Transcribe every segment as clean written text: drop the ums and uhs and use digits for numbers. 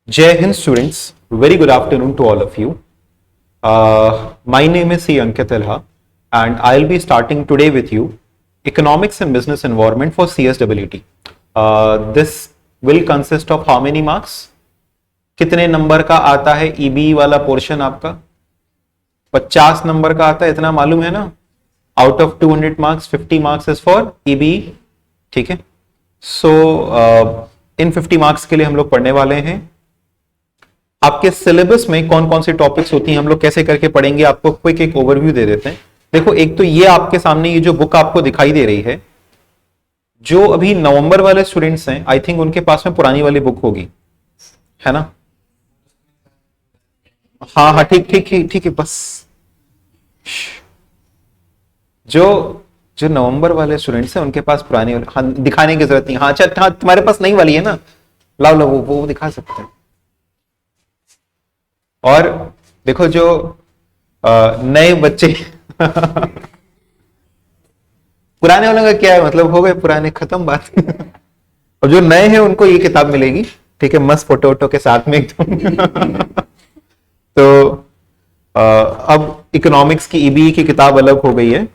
Jai Hind students, very good afternoon to all of you. My name is C. Ankit Elha and I'll be starting today with you Economics and Business Environment for CSWT. This will consist of how many marks? कितने number का आता है EBE वाला portion आपका? 50 number का आता है, इतना मालूम है ना? Out of 200 marks, 50 marks is for EBE. ठीक है, सो इन 50 मार्क्स के लिए हम लोग पढ़ने वाले हैं. आपके सिलेबस में कौन कौन सी टॉपिक्स होती हैं, हम लोग कैसे करके पढ़ेंगे, आपको क्विक एक ओवरव्यू दे देते हैं. देखो, एक तो ये आपके सामने ये जो बुक आपको दिखाई दे रही है, जो अभी नवंबर वाले स्टूडेंट्स हैं, आई थिंक उनके पास में पुरानी वाली बुक होगी, है ना? हाँ हाँ, ठीक ठीक ठीक ठीक है. बस जो जो नवंबर वाले स्टूडेंट्स हैं उनके पास पुरानी वाली, हाँ, दिखाने की जरूरत नहीं. हाँ अच्छा, हाँ तुम्हारे पास नई वाली है ना, लाओ लो, वो दिखा सकते हैं. और देखो जो नए बच्चे पुराने वालों का क्या है, मतलब हो गए पुराने, खत्म बात. और जो नए हैं उनको ये किताब मिलेगी, ठीक है, मस्त फोटो वोटो के साथ में एकदम. तो अब इकोनॉमिक्स की ईबीई की किताब अलग हो गई है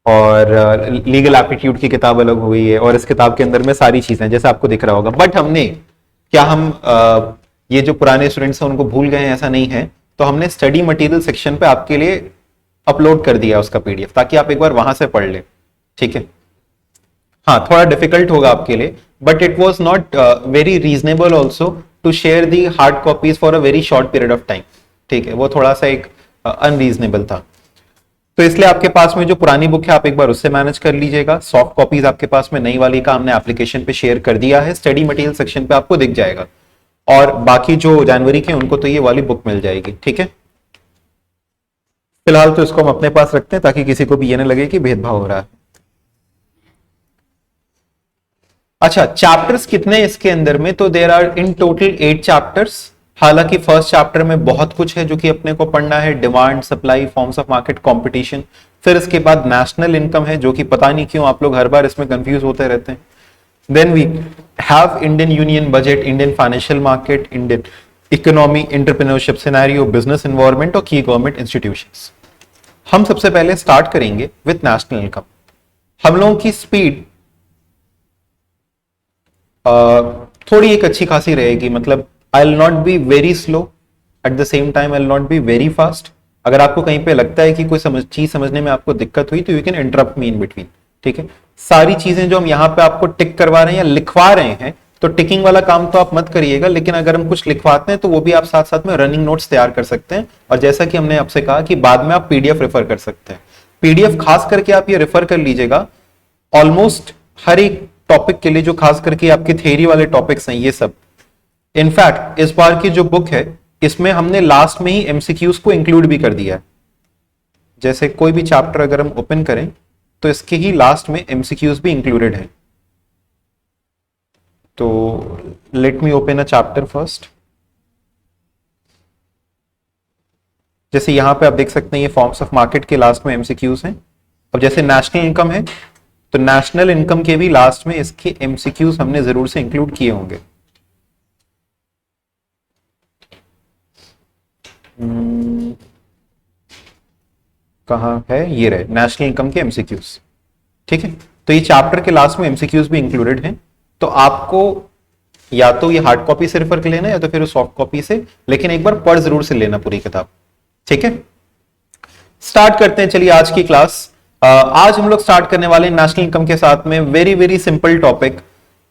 और लीगल एप्टीट्यूड की किताब अलग हो गई है, और इस किताब के अंदर में सारी चीजें जैसे आपको दिख रहा होगा. बट हमने क्या, हम ये जो पुराने स्टूडेंट्स हैं उनको भूल गए हैं, ऐसा नहीं है. तो हमने स्टडी मटेरियल सेक्शन पे आपके लिए अपलोड कर दिया उसका पीडीएफ, ताकि आप एक बार वहां से पढ़ ले. ठीक है, हाँ थोड़ा डिफिकल्ट होगा आपके लिए, but it was not very reasonable also to share the hard copies for a very short period of time. ठीक है, वो थोड़ा सा एक अनरीजनेबल था. तो इसलिए आपके पास में जो पुरानी बुक है आप एक बार उससे मैनेज कर लीजिएगा. सॉफ्ट कॉपीज आपके पास में नई वाली का हमने एप्लीकेशन पे शेयर कर दिया है, स्टडी मटेरियल सेक्शन पे आपको दिख जाएगा. और बाकी जो जनवरी के उनको तो ये वाली बुक मिल जाएगी. ठीक है, फिलहाल तो इसको हम अपने पास रखते हैं ताकि किसी को भी ये ना लगे कि भेदभाव हो रहा है. अच्छा, चैप्टर्स कितने इसके अंदर में? तो there are in total 8 chapters. हालांकि फर्स्ट चैप्टर में बहुत कुछ है जो कि अपने को पढ़ना है, demand, supply, forms of market, competition. फिर इसके बाद नेशनल इनकम है, जो कि पता नहीं क्यों आप लोग हर बार इसमें कंफ्यूज होते रहते हैं. Then we have Indian Union budget, Indian financial market, Indian economy, entrepreneurship scenario, business environment और key government institutions. हम सबसे पहले स्टार्ट करेंगे विथ नेशनल इनकम. हम लोगों की स्पीड थोड़ी एक अच्छी खासी रहेगी, मतलब I will not be very slow, at the same time I will not be very fast. अगर आपको कहीं पे लगता है कि कोई चीज समझने में आपको दिक्कत हुई तो you can interrupt me in between. ठीक है, सारी चीजें जो हम यहाँ पे आपको टिक करवा रहे हैं या लिखवा रहे हैं, तो टिकिंग वाला काम तो आप मत करिएगा, लेकिन अगर हम कुछ लिखवाते हैं तो वो भी आप साथ साथ में रनिंग नोट्स तैयार कर सकते हैं. और जैसा कि हमने आपसे कहा कि बाद में आप पीडीएफ रेफर कर सकते हैं. पीडीएफ खास करके आप ये रेफर कर लीजिएगा ऑलमोस्ट हर एक टॉपिक के लिए, जो खास करके आपके थ्योरी वाले टॉपिक्स हैं ये सब. इनफैक्ट इस बार की जो बुक है इसमें हमने लास्ट में ही एमसीक्यूज को इंक्लूड भी कर दिया है. जैसे कोई भी चैप्टर अगर हम ओपन करें तो इसके ही लास्ट में एमसीक्यूज भी इंक्लूडेड है. तो let me open a chapter first. जैसे यहां पे आप देख सकते हैं ये फॉर्म्स ऑफ मार्केट के लास्ट में एमसीक्यूज हैं. अब जैसे नेशनल इनकम है तो नेशनल इनकम के भी लास्ट में इसके एमसीक्यूज हमने जरूर से इंक्लूड किए होंगे. कहां है, ये रहे नेशनल इनकम के एमसीक्यूज. ठीक है, तो ये चैप्टर के लास्ट में एमसीक्यूज भी इंक्लूडेड हैं. तो आपको या तो ये हार्ड कॉपी से रेफर कर लेना या तो फिर सॉफ्ट कॉपी से, लेकिन एक बार पढ़ जरूर से लेना पूरी किताब. ठीक है, स्टार्ट करते हैं. चलिए आज की क्लास. आज हम लोग स्टार्ट करने वाले हैं नेशनल इनकम के साथ में. वेरी वेरी सिंपल टॉपिक,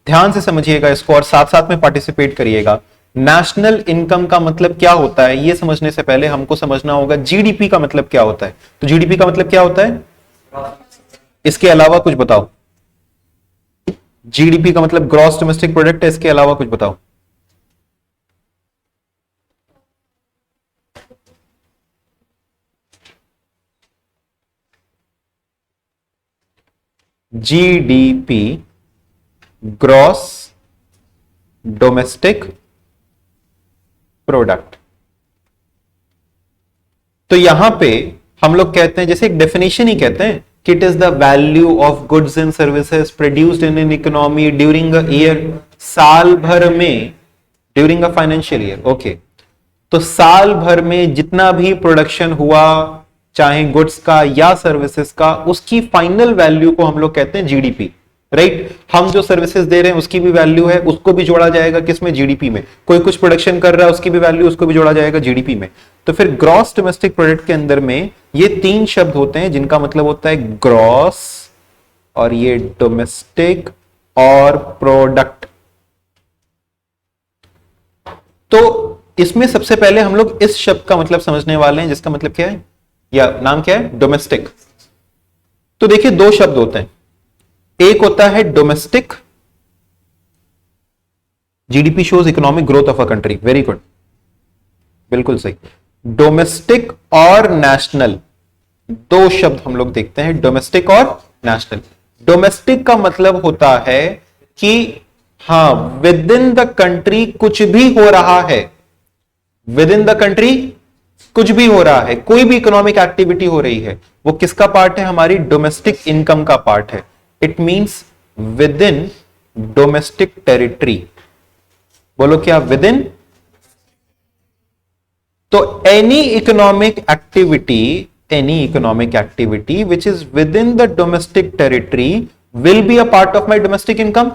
ध्यान से समझिएगा इसको और साथ साथ में पार्टिसिपेट करिएगा. नेशनल इनकम का मतलब क्या होता है ये समझने से पहले हमको समझना होगा जीडीपी का मतलब क्या होता है. तो जीडीपी का मतलब क्या होता है, इसके अलावा कुछ बताओ. जीडीपी का मतलब ग्रॉस डोमेस्टिक प्रोडक्ट है, इसके अलावा कुछ बताओ. GDP gross domestic product. तो यहां पे हम लोग कहते हैं, जैसे एक डेफिनेशन ही कहते हैं कि it is the value of goods and services produced in an economy during a year. साल भर में during a financial year, okay. तो साल भर में जितना भी प्रोडक्शन हुआ, चाहे गुड्स का या सर्विसेज का, उसकी फाइनल वैल्यू को हम लोग कहते हैं जीडीपी, राइट। हम जो सर्विसेज दे रहे हैं उसकी भी वैल्यू है, उसको भी जोड़ा जाएगा किसमें, जीडीपी में। कोई कुछ प्रोडक्शन कर रहा है, उसकी भी वैल्यू, उसको भी जोड़ा जाएगा जीडीपी में। तो फिर ग्रॉस डोमेस्टिक प्रोडक्ट के अंदर में ये तीन शब्द होते हैं जिनका मतलब होता है ग्रॉस, और ये डोमेस्टिक और प्रोडक्ट। तो इसमें सबसे पहले हम लोग इस शब्द का मतलब समझने वाले हैं, जिसका मतलब क्या है या नाम क्या है, डोमेस्टिक। तो देखिए दो शब्द होते हैं, एक होता है domestic, GDP shows economic growth of a country, very good, बिल्कुल सही। डोमेस्टिक और नेशनल, दो शब्द हम लोग देखते हैं, डोमेस्टिक और नेशनल। डोमेस्टिक का मतलब होता है कि हां, विद इन द कंट्री कुछ भी हो रहा है, विद इन द कंट्री कुछ भी हो रहा है, कोई भी इकोनॉमिक एक्टिविटी हो रही है, वो किसका पार्ट है, हमारी डोमेस्टिक इनकम का पार्ट है। It means with in domestic territory. बोलो क्या, विद इन। तो any economic activity which is with in the domestic territory will be a part of my domestic income.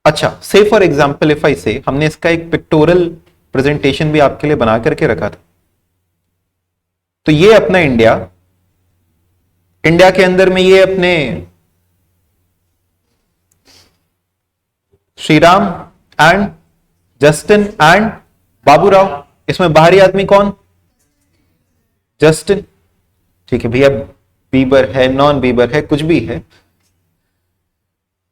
अच्छा, से फॉर एग्जाम्पल इफ आई से, हमने इसका एक पिक्टोरल प्रेजेंटेशन भी आपके लिए बना करके रखा था। तो ये अपना इंडिया, इंडिया के अंदर में ये अपने Shriram and Justin and Baburao, इसमें बाहरी आदमी कौन, जस्टिन, ठीक है भैया, बीबर है, नॉन बीबर है, कुछ भी है,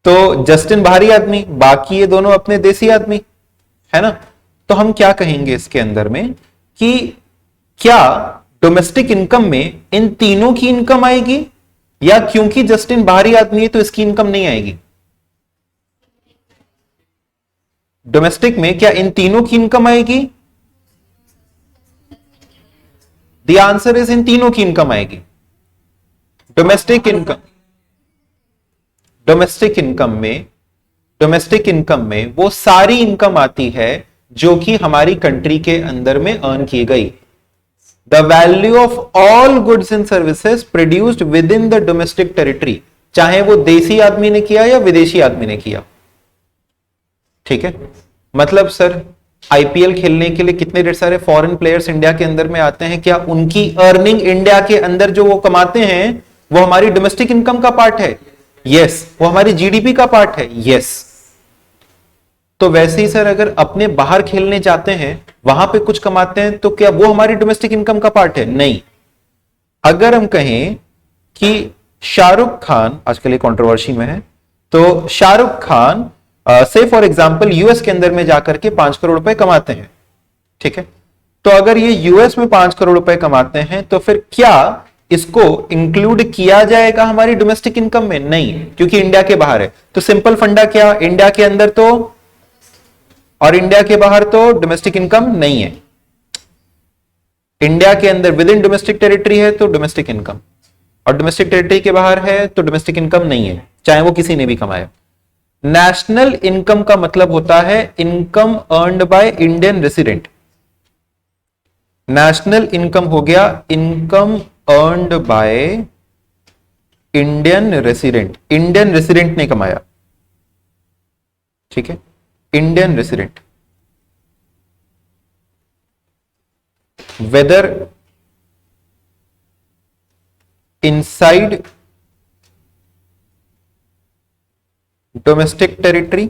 तो जस्टिन बाहरी आदमी, बाकी ये दोनों अपने देसी आदमी, है ना। तो हम क्या कहेंगे इसके अंदर में कि क्या डोमेस्टिक इनकम में इन तीनों की इनकम आएगी, या क्योंकि जस्टिन बाहरी आदमी है तो इसकी इनकम नहीं आएगी। डोमेस्टिक में क्या इन तीनों की इनकम आएगी, द आंसर इज इन तीनों की इनकम आएगी। डोमेस्टिक इनकम में वो सारी इनकम आती है जो कि हमारी कंट्री के अंदर में अर्न की गई। The value of all goods and services produced with in the domestic territory, चाहे वो देसी आदमी ने किया या विदेशी आदमी ने किया, ठीक है। मतलब सर आईपीएल खेलने के लिए कितने ढेर सारे फॉरेन प्लेयर्स इंडिया के अंदर में आते हैं, क्या उनकी अर्निंग इंडिया के अंदर जो वो कमाते हैं वो हमारी डोमेस्टिक इनकम का पार्ट है? यस। वो हमारी जीडीपी का पार्ट है? यस। तो वैसे ही सर अगर अपने बाहर खेलने जाते हैं, वहां पे कुछ कमाते हैं, तो क्या वो हमारी डोमेस्टिक इनकम का पार्ट है? नहीं। अगर हम कहें कि शाहरुख खान आजकल एक कंट्रोवर्सी में है, तो शाहरुख खान से फॉर एग्जांपल यूएस के अंदर में जाकर के 5 करोड़ रुपए कमाते हैं, ठीक है। तो अगर ये यूएस में 5 करोड़ रुपए कमाते हैं, तो फिर क्या इसको इंक्लूड किया जाएगा हमारी डोमेस्टिक इनकम में? नहीं, क्योंकि इंडिया के बाहर है। तो सिंपल फंडा क्या, इंडिया के अंदर तो और इंडिया के बाहर तो डोमेस्टिक इनकम नहीं है। इंडिया के अंदर विद इन डोमेस्टिक टेरिटरी है तो डोमेस्टिक इनकम, और डोमेस्टिक टेरिटरी के बाहर है तो डोमेस्टिक इनकम नहीं है, चाहे वो किसी ने भी कमाया। नेशनल इनकम का मतलब होता है income earned by Indian resident. National income हो गया income earned by Indian resident, Indian resident ने कमाया, ठीक है, Indian resident. Whether inside domestic territory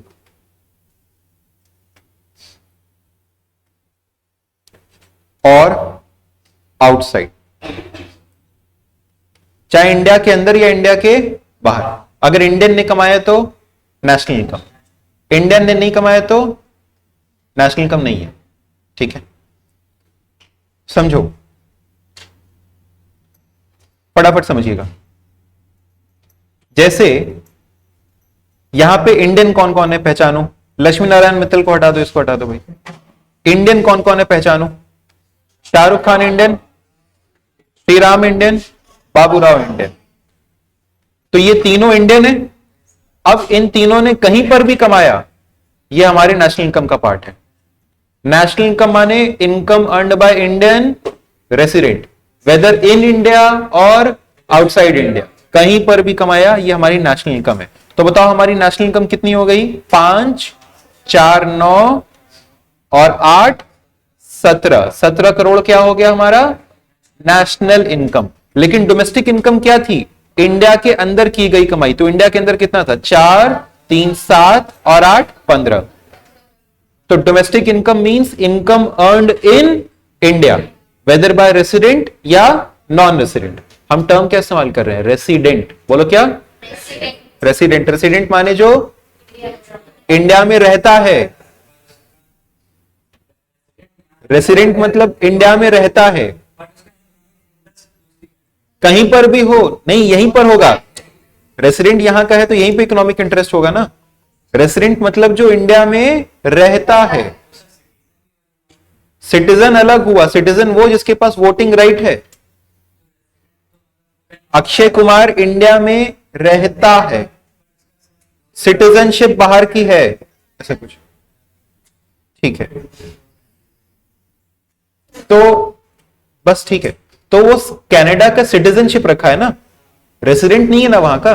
और आउटसाइड, चाहे इंडिया के अंदर या इंडिया के बाहर। अगर इंडियन ने कमाया तो नेशनल इनकम, इंडियन ने नहीं कमाया तो नेशनल इनकम नहीं है, ठीक है। समझो, फटाफट समझिएगा। जैसे यहां पे इंडियन कौन कौन है पहचानो, लक्ष्मी नारायण मित्तल को हटा दो, इसको हटा दो भाई। इंडियन कौन कौन है पहचानो, Shahrukh Khan Indian, Shriram Indian, Baburao Indian. तो ये तीनों इंडियन है। अब इन तीनों ने कहीं पर भी कमाया, ये हमारे नेशनल इनकम का पार्ट है। नेशनल इनकम माने income earned by Indian resident, whether in India और आउटसाइड इंडिया, कहीं पर भी कमाया, ये हमारी नेशनल इनकम है। तो बताओ हमारी नेशनल इनकम कितनी हो गई? 5, 4, 9 और 8, 17। 17 करोड़ क्या हो गया हमारा नेशनल इनकम। लेकिन डोमेस्टिक इनकम क्या थी? इंडिया के अंदर की गई कमाई। तो इंडिया के अंदर कितना था? 4, 3, 7 और 8, 15। तो domestic income means income earned in India, whether by resident या नॉन रेसिडेंट। हम टर्म क्या इस्तेमाल कर रहे हैं? रेसिडेंट। बोलो क्या? रेसिडेंट। रेसिडेंट माने जो इंडिया में रहता है। रेसिडेंट मतलब इंडिया में रहता है, कहीं पर भी हो, नहीं यहीं पर होगा। रेसिडेंट यहां का है तो यहीं पे इकोनॉमिक इंटरेस्ट होगा ना। रेसिडेंट मतलब जो इंडिया में रहता है। सिटीजन अलग हुआ, सिटीजन वो जिसके पास वोटिंग राइट है। अक्षय कुमार इंडिया में रहता है, सिटीजनशिप बाहर की है, ऐसा कुछ, ठीक है। तो बस ठीक है, तो वो कनाडा का सिटीजनशिप रखा है ना, रेसिडेंट नहीं है ना वहां का।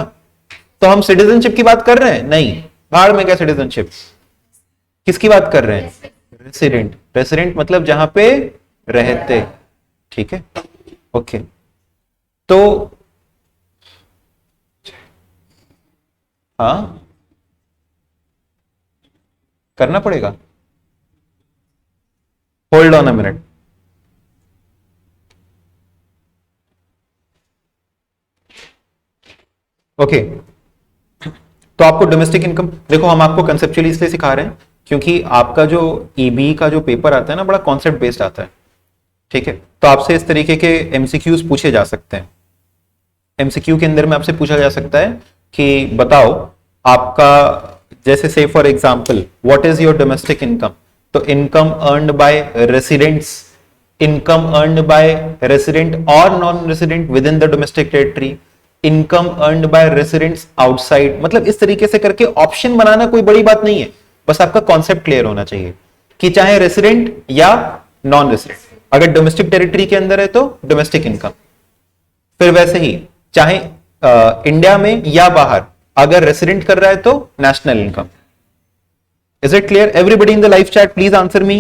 तो हम सिटीजनशिप की बात कर रहे हैं? नहीं, भाड़ में क्या सिटीजनशिप, किसकी बात कर रहे हैं? रेसिडेंट। रेसिडेंट मतलब जहां पे रहते, ठीक है, ओके। तो हाँ करना पड़ेगा, hold on a minute. Okay, तो आपको डोमेस्टिक इनकम, देखो हम आपको कंसेप्चुअली इसलिए सिखा रहे हैं क्योंकि आपका जो ईबी का जो पेपर आता है ना, बड़ा कॉन्सेप्ट बेस्ड आता है, ठीक है। तो आपसे इस तरीके के एमसीक्यूज पूछे जा सकते हैं। एमसीक्यू के अंदर में आपसे पूछा जा सकता है कि बताओ आपका, जैसे से for example what is your domestic income, तो income earned by residents, income earned by resident और non resident within the domestic territory, income earned by residents outside. मतलब इस तरीके से करके ऑप्शन बनाना कोई बड़ी बात नहीं है, बस आपका कॉन्सेप्ट क्लियर होना चाहिए कि चाहे रेसिडेंट या नॉन रेसिडेंट, अगर डोमेस्टिक टेरिटरी के अंदर है तो डोमेस्टिक इनकम, फिर वैसे ही चाहे इंडिया में या बाहर, अगर रेसिडेंट कर रहा है तो national income. Is it clear? Everybody in the live chat please answer me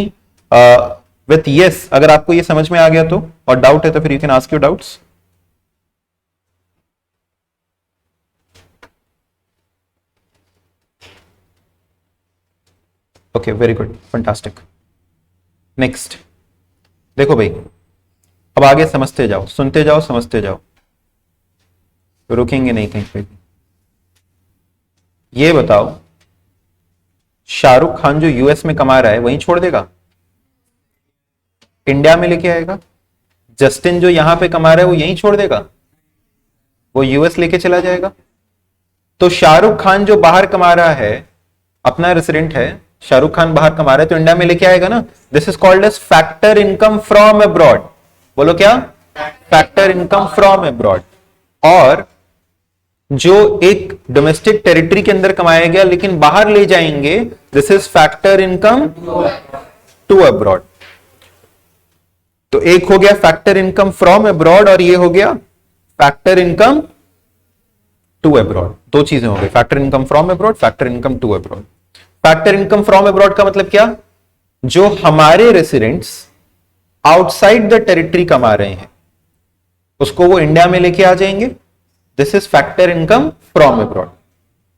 with yes अगर आपको ये समझ में आ गया तो, और डाउट है तो फिर you can ask your doubts. Okay, very good, fantastic. Next देखो भाई, अब आगे समझते जाओ, सुनते जाओ, समझते जाओ, रुकेंगे नहीं कहीं पे। ये बताओ शाहरुख खान जो यूएस में कमा रहा है वहीं छोड़ देगा, इंडिया में लेके आएगा? जस्टिन जो यहां पे कमा रहा है वो यहीं छोड़ देगा, वो यूएस लेके चला जाएगा? तो शाहरुख खान जो बाहर कमा रहा है, अपना रेसिडेंट है, शाहरुख खान बाहर कमा रहा है तो इंडिया में लेके आएगा ना। This is called as factor income from abroad. बोलो क्या? Factor income from abroad. और जो एक डोमेस्टिक टेरिटरी के अंदर कमाया गया लेकिन बाहर ले जाएंगे, this is factor income to abroad. तो एक हो गया फैक्टर इनकम फ्रॉम अब्रॉड और ये हो गया फैक्टर इनकम टू अब्रॉड। दो चीजें हो गई, factor income from abroad, factor income to abroad. Factor income from abroad का मतलब क्या? जो हमारे रेसिडेंट्स आउटसाइड द टेरिटरी कमा रहे हैं उसको वो इंडिया में लेके आ जाएंगे, this is factor income from abroad.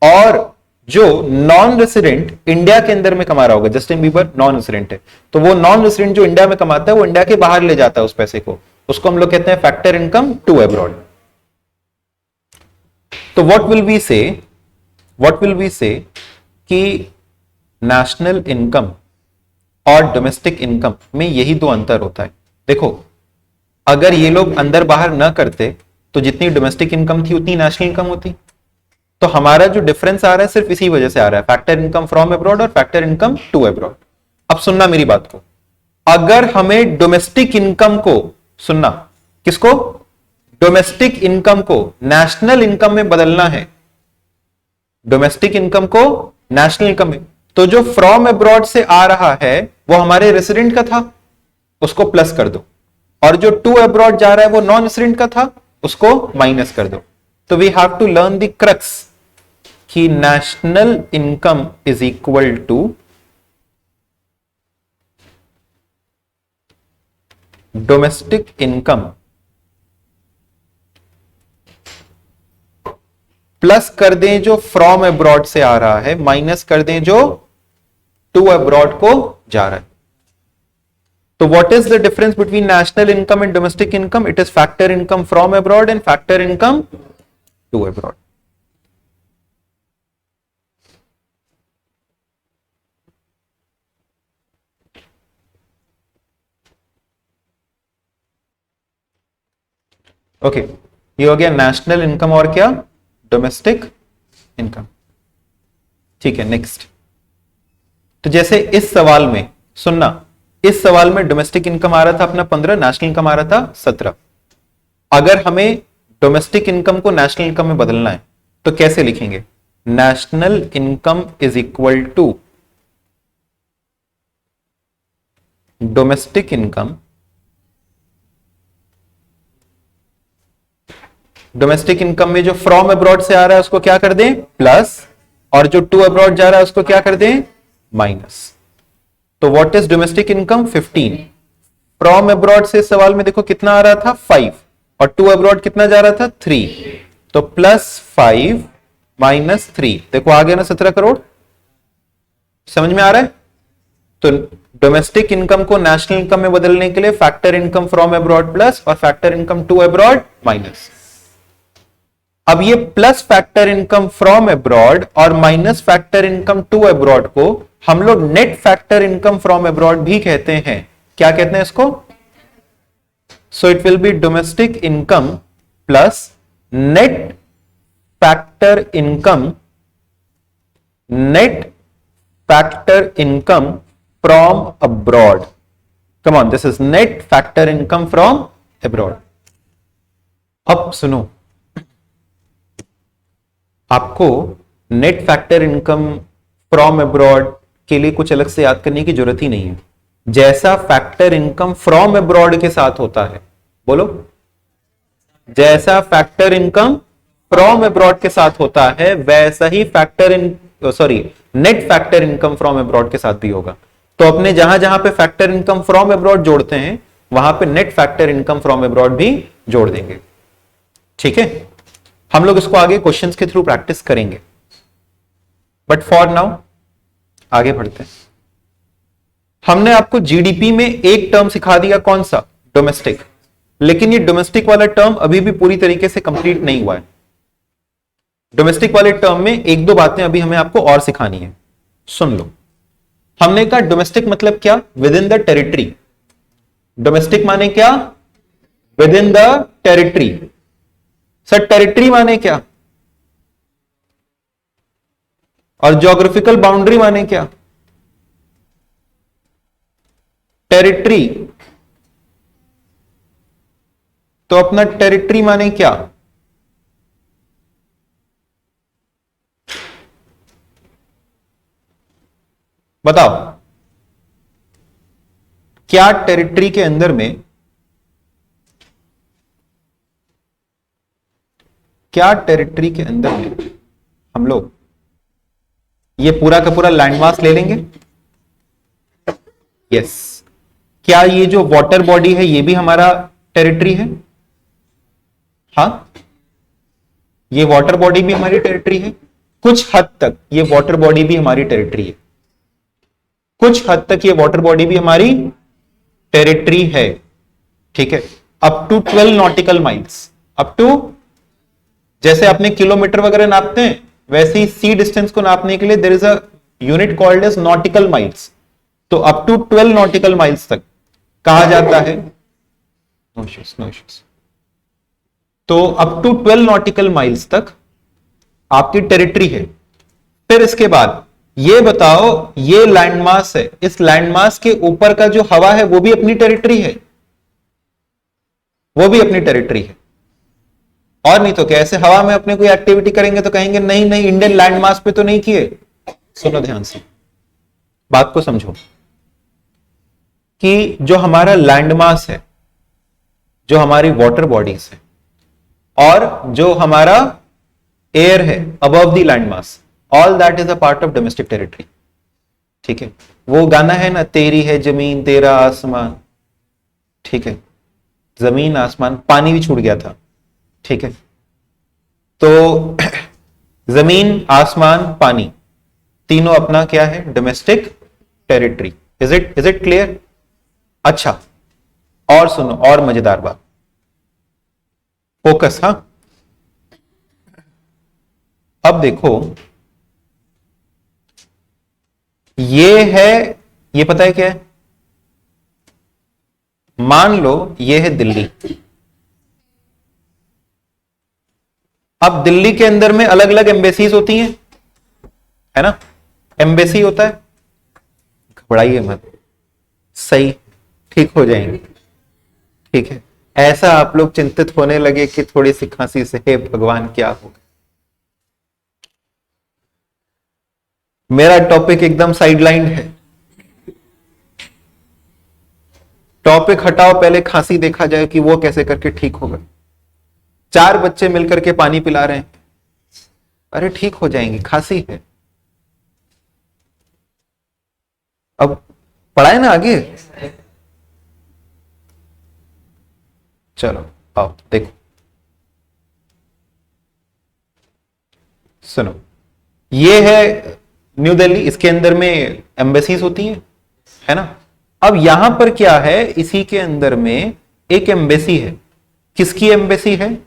और जो नॉन रेसिडेंट इंडिया के अंदर में कमा रहा होगा, जस्टिन बीबर नॉन रेसिडेंट है, तो वो नॉन रेसिडेंट जो इंडिया में कमाता है वो इंडिया के बाहर ले जाता है उस पैसे को, उसको हम लोग कहते हैं फैक्टर इनकम टू अब्रॉड। तो व्हाट विल वी से कि नेशनल इनकम और डोमेस्टिक इनकम में यही दो अंतर होता है। देखो अगर ये लोग अंदर बाहर ना करते तो जितनी डोमेस्टिक इनकम थी उतनी नेशनल इनकम होती। तो हमारा जो डिफरेंस आ रहा है सिर्फ इसी वजह से आ रहा है, फैक्टर इनकम फ्रॉम अब्रॉड और फैक्टर इनकम टू अब्रॉड। अब सुनना मेरी बात को, अगर हमें डोमेस्टिक इनकम को, सुनना, किसको? डोमेस्टिक इनकम को नेशनल इनकम में बदलना है, डोमेस्टिक इनकम को नेशनल इनकम में, तो जो फ्रॉम अब्रॉड से आ रहा है वो हमारे रेसिडेंट का था, उसको प्लस कर दो, और जो टू अब्रॉड जा रहा है वो नॉन रेसिडेंट का था, उसको माइनस कर दो। तो we have to learn the crux कि national income is equal to domestic income plus कर दें जो फ्रॉम अब्रॉड से आ रहा है, माइनस कर दें जो टू अब्रॉड को जा रहा है। तो what is the difference between national income and domestic income? It is factor income from abroad and factor income to abroad. Okay, ये हो गया नेशनल इनकम और क्या? Domestic income. ठीक है, नेक्स्ट। तो जैसे इस सवाल में सुनना, इस सवाल में डोमेस्टिक इनकम आ रहा था अपना 15, नेशनल इनकम आ रहा था 17। अगर हमें डोमेस्टिक इनकम को नेशनल इनकम में बदलना है तो कैसे लिखेंगे? National income is equal to domestic income. Domestic income में जो फ्रॉम अब्रॉड से आ रहा है उसको क्या कर दें? प्लस, और जो टू अब्रॉड जा रहा है उसको क्या कर दें? माइनस। तो what is domestic income? 15। From abroad से सवाल में देखो कितना आ रहा था? 5, और टू अब्रॉड कितना जा रहा था? 3। तो प्लस 5 माइनस 3, देखो आ गया ना 17 करोड़। समझ में आ रहा है? तो डोमेस्टिक इनकम को नेशनल इनकम में बदलने के लिए factor income from abroad plus और factor income to abroad minus. अब ये plus factor income from abroad और minus factor income to abroad को हम लोग net factor income from abroad भी कहते हैं। क्या कहते हैं इसको? So it will be domestic income plus net factor income, net factor income from abroad. Come on, this is net factor income from abroad. अब सुनो, आपको net factor income from abroad के लिए कुछ अलग से याद करने की जरूरत ही नहीं है। जैसा फैक्टर इनकम फ्रॉम अब्रॉड के साथ होता है, बोलो, जैसा फैक्टर इनकम फ्रॉम अब्रॉड के साथ होता है वैसा ही net factor income from abroad के साथ भी होगा। तो अपने जहां जहां पे फैक्टर इनकम फ्रॉम अब्रॉड जोड़ते हैं वहां पे net factor income from abroad भी जोड़ देंगे। ठीक है, हम लोग इसको आगे क्वेश्चंस के थ्रू प्रैक्टिस करेंगे, बट फॉर नाउ आगे बढ़ते हैं। हमने आपको जीडीपी में एक टर्म सिखा दिया, कौन सा? डोमेस्टिक। लेकिन ये डोमेस्टिक वाला टर्म अभी भी पूरी तरीके से कंप्लीट नहीं हुआ है। डोमेस्टिक वाले टर्म में एक दो बातें अभी हमें आपको और सिखानी है, सुन लो। हमने कहा डोमेस्टिक मतलब क्या? With in the territory. Domestic माने क्या? With in the territory. Sir territory माने क्या? और ज्योग्राफिकल बाउंड्री माने क्या? टेरिटरी, तो अपना टेरिटरी माने क्या? बताओ, क्या टेरिटरी के अंदर में, क्या टेरिटरी के अंदर में हम लोग ये पूरा का पूरा लैंडमास ले लेंगे? यस। क्या ये जो वाटर बॉडी है ये भी हमारा टेरिटरी है? हाँ, ये वाटर बॉडी भी हमारी टेरिटरी है। कुछ हद तक ये वाटर बॉडी भी हमारी टेरिटरी है, कुछ हद तक ये वाटर बॉडी भी हमारी टेरिटरी है। ठीक है, up to 12 nautical miles, up to, जैसे अपने किलोमीटर वगैरह नापते हैं वैसे ही सी डिस्टेंस को नापने के लिए there is a unit called as nautical miles. तो अप टू 12 नॉटिकल माइल्स तक कहा जाता है, नो इश्यूज। तो अप टू 12 नॉटिकल माइल्स तक आपकी टेरिटरी है। फिर इसके बाद ये बताओ, ये लैंडमास है, इस लैंडमास के ऊपर का जो हवा है वो भी अपनी टेरिटरी है, वो भी अपनी टेरिटरी है। और नहीं तो क्या, ऐसे हवा में अपने कोई एक्टिविटी करेंगे तो कहेंगे नहीं नहीं इंडियन लैंडमास पे तो नहीं किए। सुनो ध्यान से, बात को समझो कि जो हमारा लैंड मास है, जो हमारी वाटर बॉडीज है और जो हमारा एयर है above the land mass, all that is a part of domestic territory. ठीक है, वो गाना है ना, तेरी है जमीन तेरा आसमान, ठीक है, जमीन आसमान, पानी भी छूट गया था, ठीक है। तो जमीन आसमान पानी तीनों अपना क्या है, domestic territory. Is it clear? अच्छा, और सुनो, और मजेदार बात, फोकस, हाँ। अब देखो, ये है, ये पता है क्या है? मान लो ये है दिल्ली। अब दिल्ली के अंदर में अलग अलग एम्बेसीज होती हैं, है ना, एम्बेसी होता है, घबराइए मत, सही, ठीक हो जाएंगे, ठीक है। ऐसा आप लोग चिंतित होने लगे कि थोड़ी सी खांसी से, हे भगवान क्या होगा। मेरा टॉपिक एकदम साइडलाइन है, टॉपिक हटाओ, पहले खांसी देखा जाए कि वो कैसे करके ठीक होगा। 4 बच्चे मिलकर के पानी पिला रहे हैं, अरे ठीक हो जाएंगी, खांसी है। अब पढ़ाए ना आगे, चलो आओ देखो, सुनो, ये है न्यू दिल्ली, इसके अंदर में एम्बेसीज होती हैं, है ना। अब यहां पर क्या है, इसी के अंदर में एक एम्बेसी है, किसकी एम्बेसी है?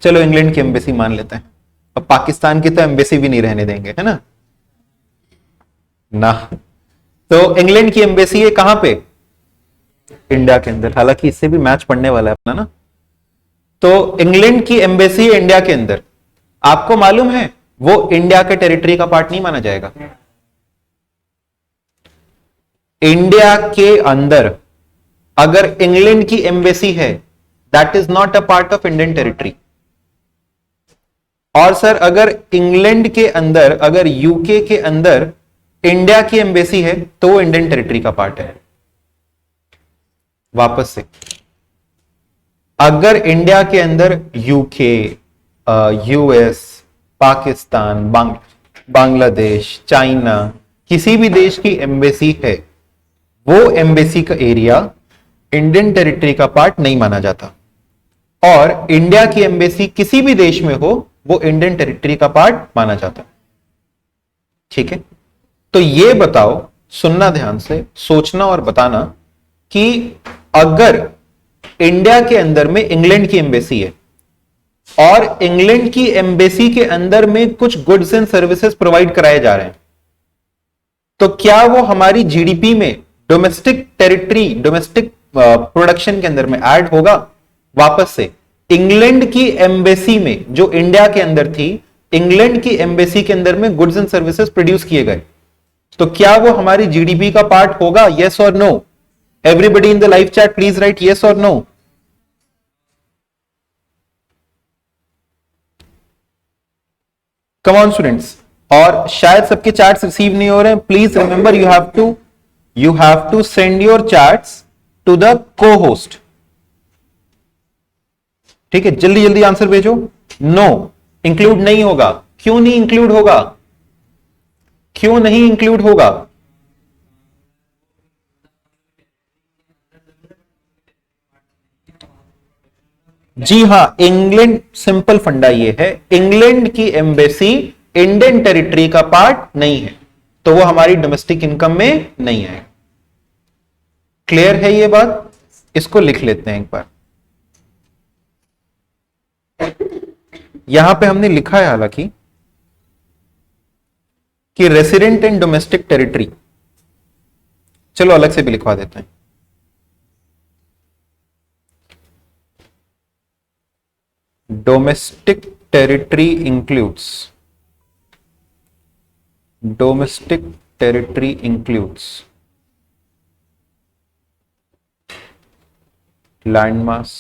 चलो इंग्लैंड की एम्बेसी मान लेते हैं, अब पाकिस्तान की तो एम्बेसी भी नहीं रहने देंगे, है ना ना। तो इंग्लैंड की एम्बेसी है कहां पे? इंडिया के अंदर, हालांकि इससे भी मैच पड़ने वाला है अपना ना। तो इंग्लैंड की एम्बेसी है इंडिया के अंदर, आपको मालूम है वो इंडिया के टेरिटरी का पार्ट नहीं माना जाएगा। इंडिया के अंदर अगर इंग्लैंड की एम्बेसी है, that is not a part of Indian territory. और सर अगर इंग्लैंड के अंदर, अगर यूके के अंदर इंडिया की एम्बेसी है तो वो इंडियन टेरिटरी का पार्ट है। वापस से, अगर इंडिया के अंदर UK, US, Pakistan, Bangladesh, China, किसी भी देश की एम्बेसी है, वो एम्बेसी का एरिया इंडियन टेरिटरी का पार्ट नहीं माना जाता। और इंडिया की एम्बेसी किसी भी देश में हो, वो इंडियन टेरिटरी का पार्ट माना जाता। ठीक है, तो ये बताओ, सुनना ध्यान से, सोचना और बताना कि अगर इंडिया के अंदर में इंग्लैंड की एम्बेसी है और इंग्लैंड की एम्बेसी के अंदर में कुछ गुड्स एंड सर्विसेज प्रोवाइड कराए जा रहे हैं, तो क्या वो हमारी जीडीपी में, डोमेस्टिक टेरिटरी, डोमेस्टिक प्रोडक्शन के अंदर में ऐड होगा? वापस से, इंग्लैंड की एम्बेसी में, जो इंडिया के अंदर थी, इंग्लैंड की एम्बेसी के अंदर में गुड्स एंड सर्विसेज प्रोड्यूस किए गए, तो क्या वो हमारी जीडीपी का पार्ट होगा? यस और no? Everybody in the live chat please write yes और नो। कम ऑन स्टूडेंट्स, और शायद सबके चैट्स रिसीव नहीं हो रहे हैं, please remember you have to send your chats to the co host. ठीक है, जल्दी जल्दी आंसर भेजो। नो, इंक्लूड नहीं होगा। क्यों नहीं इंक्लूड होगा? क्यों नहीं इंक्लूड होगा? जी हां, इंग्लैंड, सिंपल फंडा ये है, इंग्लैंड की एम्बेसी इंडियन टेरिटरी का पार्ट नहीं है, तो वो हमारी डोमेस्टिक इनकम में नहीं है। क्लियर है ये बात? इसको लिख लेते हैं एक बार। यहां पे हमने लिखा है हालांकि कि रेसिडेंट इन डोमेस्टिक टेरिटरी, चलो अलग से भी लिखवा देते हैं। Domestic territory includes, domestic territory includes landmass,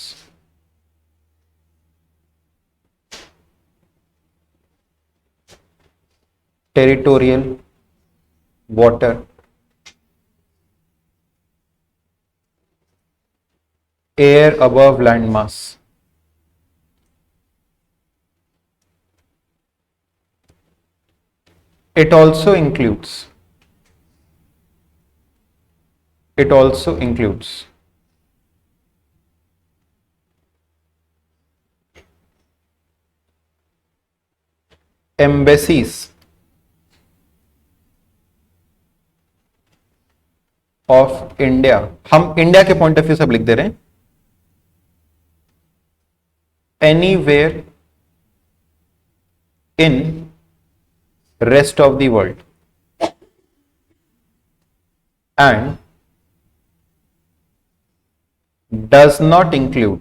territorial water, air above landmass. It also includes embassies of India. हम इंडिया के पॉइंट ऑफ व्यू से लिख दे रहे हैं. Anywhere in rest of the world and does not include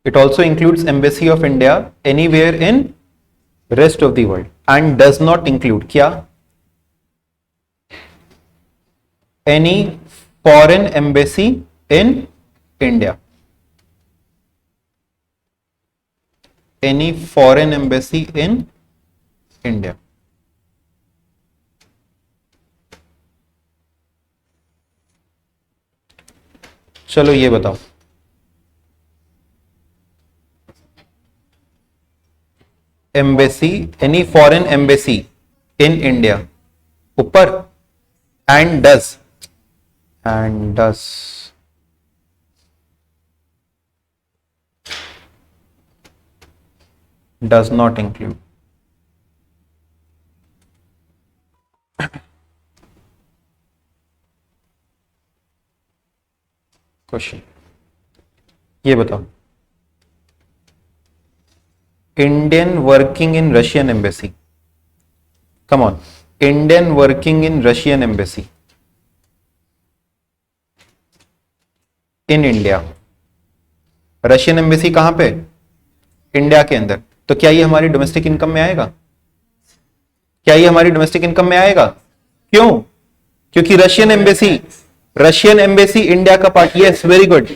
it also includes embassy of India anywhere in rest of the world and does not include क्या any foreign embassy in India, any foreign embassy in India. चलो ये बताओ, embassy, any foreign embassy in India, ऊपर and does not include. Question ये बताओ, Indian working in Russian embassy, come on, Indian working in Russian embassy in India. Russian embassy कहां पे? India के अंदर. तो क्या ये हमारी डोमेस्टिक इनकम में आएगा? क्या ये हमारी डोमेस्टिक इनकम में आएगा? क्यों? क्योंकि रशियन एम्बेसी इंडिया का part. Yes, very good.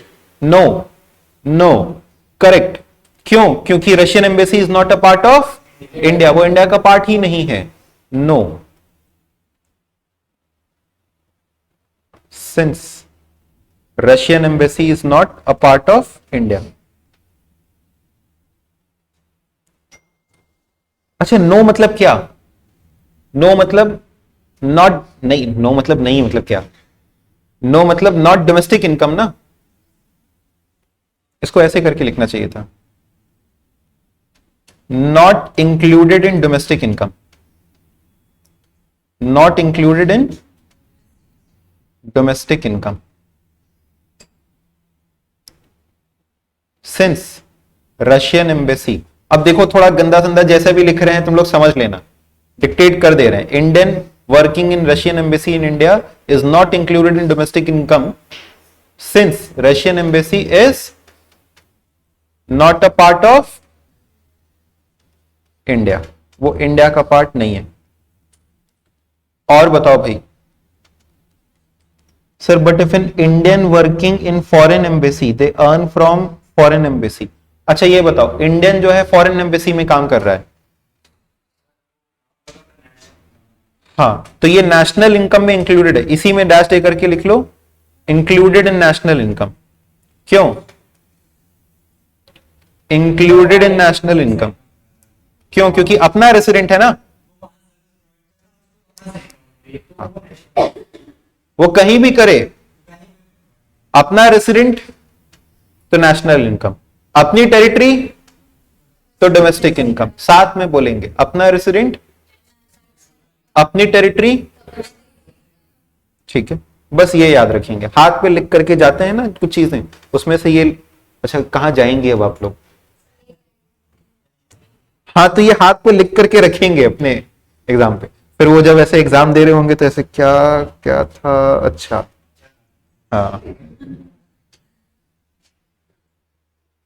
No correct. क्यों? क्योंकि Russian embassy is not a part of India, वो इंडिया का पार्ट ही नहीं है. No, since Russian embassy is not a part of India. अच्छा, नो मतलब क्या? नो मतलब नॉट, नहीं, नो मतलब नहीं, मतलब क्या? नो मतलब नॉट डोमेस्टिक इनकम ना. इसको ऐसे करके लिखना चाहिए था, not included in domestic income, not included in domestic income. Since Russian embassy, अब देखो थोड़ा गंदा संदा जैसा भी लिख रहे हैं तुम लोग समझ लेना, डिक्टेट कर दे रहे हैं. Indian working in Russian embassy in India is not included in domestic income since Russian embassy is not a part of India, वो इंडिया का पार्ट नहीं है. और बताओ भाई, sir but if an Indian working in foreign embassy they earn from foreign embassy. अच्छा ये बताओ, इंडियन जो है फॉरेन एम्बेसी में काम कर रहा है, हाँ, तो ये नेशनल इनकम में इंक्लूडेड है. इसी में डैश दे करके लिख लो, इंक्लूडेड इन नेशनल इनकम. क्यों इंक्लूडेड इन नेशनल इनकम? क्यों? क्योंकि अपना रेसिडेंट है ना, वो कहीं भी करे, अपना रेसिडेंट तो नेशनल इनकम, अपनी टेरिटरी तो डोमेस्टिक इनकम. साथ में बोलेंगे, अपना रेसिडेंट, अपनी टेरिटरी. ठीक है, बस ये याद रखेंगे. हाथ पे लिख करके जाते हैं ना कुछ चीजें, उसमें से ये. अच्छा, कहां जाएंगे अब आप लोग? हाँ, तो ये हाथ पे लिख करके रखेंगे अपने एग्जाम पे. फिर वो जब ऐसे एग्जाम दे रहे होंगे तो ऐसे क्या क्या था. अच्छा, हाँ,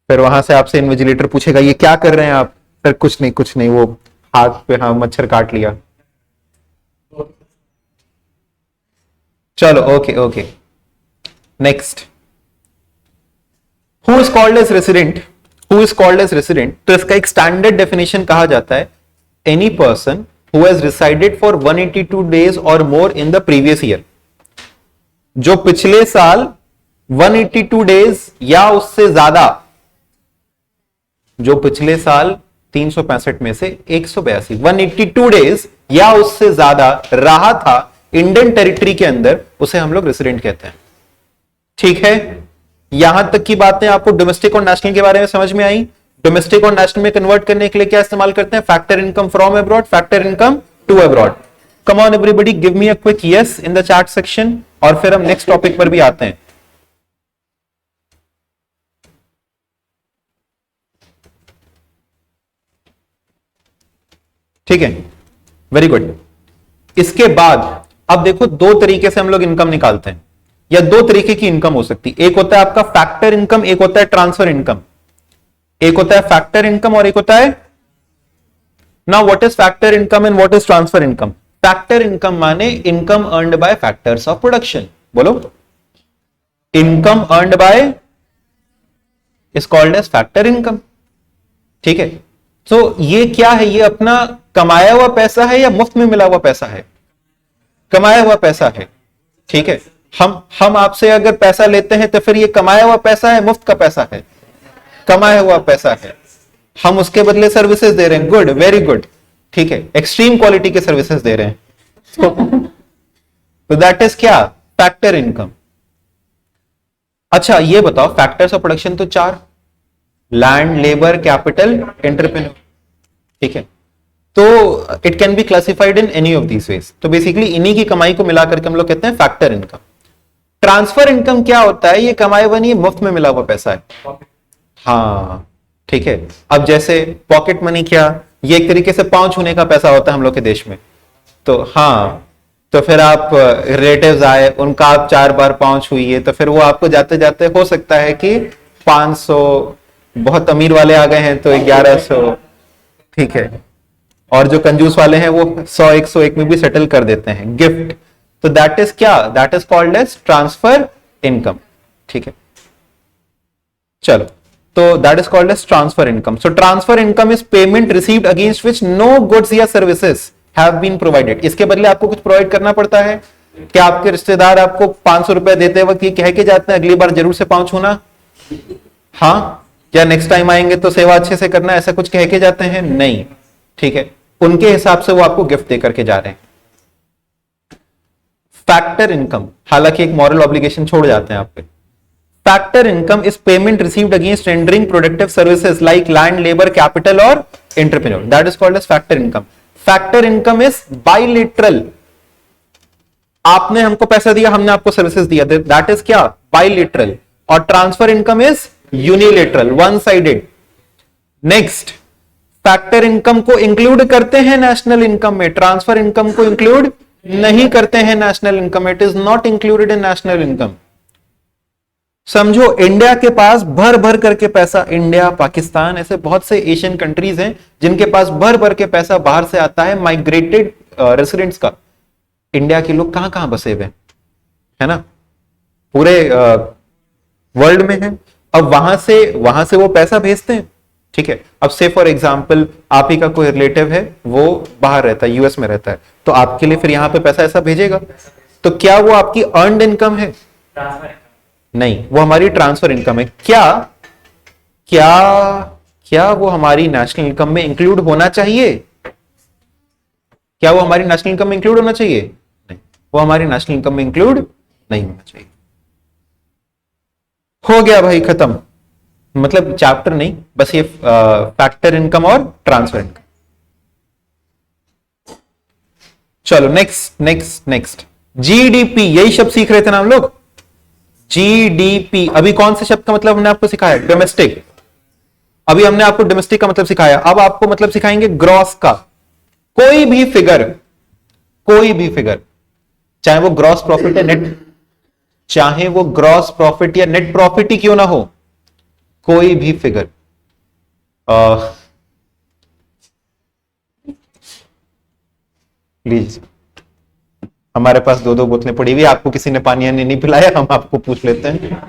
फिर वहां से आपसे इन्विजिलेटर पूछेगा ये क्या कर रहे हैं आप? फिर कुछ नहीं, वो हाथ पे, हाँ, मच्छर काट लिया. चलो, okay. Next, who is called as resident who is called as resident, तो इसका एक स्टैंडर्ड डेफिनेशन कहा जाता है any person who has resided for 182 days और more in the previous year, जो पिछले साल 182 डेज या उससे ज्यादा, जो पिछले साल 365 में से 182 182 डेज या उससे ज्यादा रहा था इंडियन टेरिटरी के अंदर, उसे हम लोग रेसिडेंट कहते हैं। ठीक है, यहां तक की बातें आपको डोमेस्टिक और नेशनल के बारे में समझ में आई। डोमेस्टिक और नेशनल में कन्वर्ट करने के लिए क्या इस्तेमाल करते हैं? Factor income from abroad, factor income to abroad. Come on everybody, give me a quick yes in the chat section, और फिर हम नेक्स्ट टॉपिक पर भी आते हैं। ठीक है, वेरी गुड। इसके बाद अब देखो, दो तरीके से हम लोग इनकम निकालते हैं, या दो तरीके की इनकम हो सकती है। एक होता है आपका फैक्टर इनकम, एक होता है ट्रांसफर इनकम। एक होता है फैक्टर इनकम और एक होता है, now what is factor income and what is transfer income? Factor income माने income earned by factors of production. बोलो, income earned by is called as factor income. ठीक है, तो ये क्या है? ये अपना कमाया हुआ पैसा है या मुफ्त में मिला हुआ पैसा है? कमाया हुआ पैसा है। ठीक है, हम आपसे अगर पैसा लेते हैं तो फिर ये कमाया हुआ पैसा है, मुफ्त का पैसा है? कमाया हुआ पैसा है। हम उसके बदले सर्विसेज दे रहे हैं। Good, very good. ठीक है, एक्सट्रीम क्वालिटी के सर्विसेज दे रहे हैं। तो दैट इज क्या? Factor income. अच्छा, ये बताओ, फैक्टर्स ऑफ प्रोडक्शन तो चार: लैंड, लेबर, कैपिटल, एंटरप्रेन्योर। ठीक है, तो it can be classified in any of these veg. तो बेसिकली इन्हीं की कमाई को मिलाकर के हम लोग कहते हैं फैक्टर इनकम। ट्रांसफर इनकम क्या होता है? ये कमाई हुआ नहीं, मुफ्त में मिला हुआ पैसा है। हाँ, ठीक है। अब जैसे पॉकेट मनी, क्या ये एक तरीके से पांव छूने का पैसा होता है हम लोग के देश में। तो हाँ, तो फिर आप रिलेटिव्स आए, उनका आप 4 बार पांव छुइए, तो फिर वो आपको जाते जाते हो सकता है कि 500, बहुत अमीर वाले आ गए हैं तो 1100। ठीक है, और जो कंजूस वाले हैं वो 100 101 में भी सेटल कर देते हैं गिफ्ट। तो दैट इज क्या? That is called as transfer income. ठीक है, चलो, तो that is called as transfer income. So transfer income is payment received against which no goods या सर्विसेज हैव बीन प्रोवाइडेड। इसके बदले आपको कुछ प्रोवाइड करना पड़ता है। क्या आपके रिश्तेदार आपको 500 रुपए देते वक्त ये कह के जाते हैं अगली बार जरूर से पांव छूना? हाँ, या नेक्स्ट टाइम आएंगे तो सेवा अच्छे से करना, ऐसा कुछ कह के जाते हैं? नहीं। ठीक है, उनके हिसाब से वो आपको गिफ्ट दे करके जा रहे हैं। फैक्टर इनकम, हालांकि एक मॉरल ऑब्लिगेशन छोड़ जाते हैं आप पे। Factor income is payment received against rendering productive services like land, labour, capital और entrepreneur. That is called as factor income. Factor income is bilateral. आपने हमको पैसा दिया, हमने आपको सर्विसेज दिया, दैट इज क्या? बाइलेटरल। और transfer income is unilateral, one sided. Next, factor income को इंक्लूड करते हैं नेशनल इनकम में, ट्रांसफर इनकम को इंक्लूड नहीं करते हैं national income. It is not included in national income. समझो, इंडिया के पास भर भर करके पैसा, इंडिया, पाकिस्तान, ऐसे बहुत से एशियन कंट्रीज हैं जिनके पास भर भर के पैसा बाहर से आता है, माइग्रेटेड रेसिडेंट्स का। इंडिया के लोग कहां कहां बसे हुए है ना, पूरे वर्ल्ड में है। अब वहां से वो पैसा भेजते हैं। ठीक है, अब से फॉर एग्जांपल आप ही का कोई रिलेटिव है, वो बाहर रहता है, यूएस में रहता है, तो आपके लिए फिर यहां पे पैसा ऐसा भेजेगा। तो क्या वो आपकी अर्नड इनकम है? नहीं, वो हमारी ट्रांसफर इनकम है। क्या क्या क्या वो हमारी नेशनल इनकम में इंक्लूड होना चाहिए? क्या वो हमारी नेशनल इनकम में इंक्लूड होना चाहिए? नहीं, वो हमारी नेशनल इनकम में इंक्लूड नहीं होना चाहिए। हो गया भाई, खत्म। मतलब चैप्टर नहीं, बस ये फैक्टर इनकम और ट्रांसफर इनकम। चलो नेक्स्ट नेक्स्ट नेक्स्ट, जीडीपी। यही शब्द सीख रहे थे ना हम लोग, जीडीपी। अभी कौन से शब्द का मतलब हमने आपको सिखाया? डोमेस्टिक। अभी हमने आपको डोमेस्टिक का मतलब सिखाया, अब आपको मतलब सिखाएंगे ग्रॉस का। कोई भी फिगर, चाहे वो ग्रॉस प्रॉफिट या नेट, चाहे वो ग्रॉस प्रॉफिट या नेट प्रॉफिट ही क्यों ना हो, कोई भी फिगर। प्लीज, हमारे पास 2-2 बोतलें पड़ी हुई, आपको किसी ने पानी नहीं पिलाया, हम आपको पूछ लेते हैं।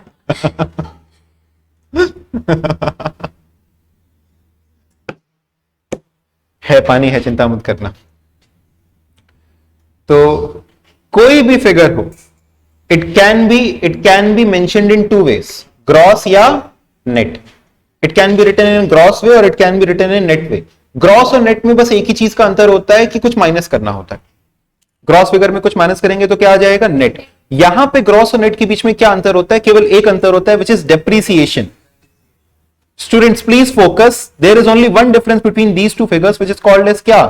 जापानी है, चिंता मत करना। तो कोई भी फिगर हो, it can be mentioned in two ways, gross या net. It can be written in gross way और it can be written in net way. Gross और नेट में बस एक ही चीज का अंतर होता है कि कुछ माइनस करना होता है। ग्रॉस फिगर में कुछ माइनस करेंगे तो क्या आ जाएगा, नेट। यहां पे ग्रॉस और नेट के बीच में क्या अंतर होता है, केवल एक अंतर होता है, which is depreciation. Students please focus, there is only one difference between these two figures which is called as क्या,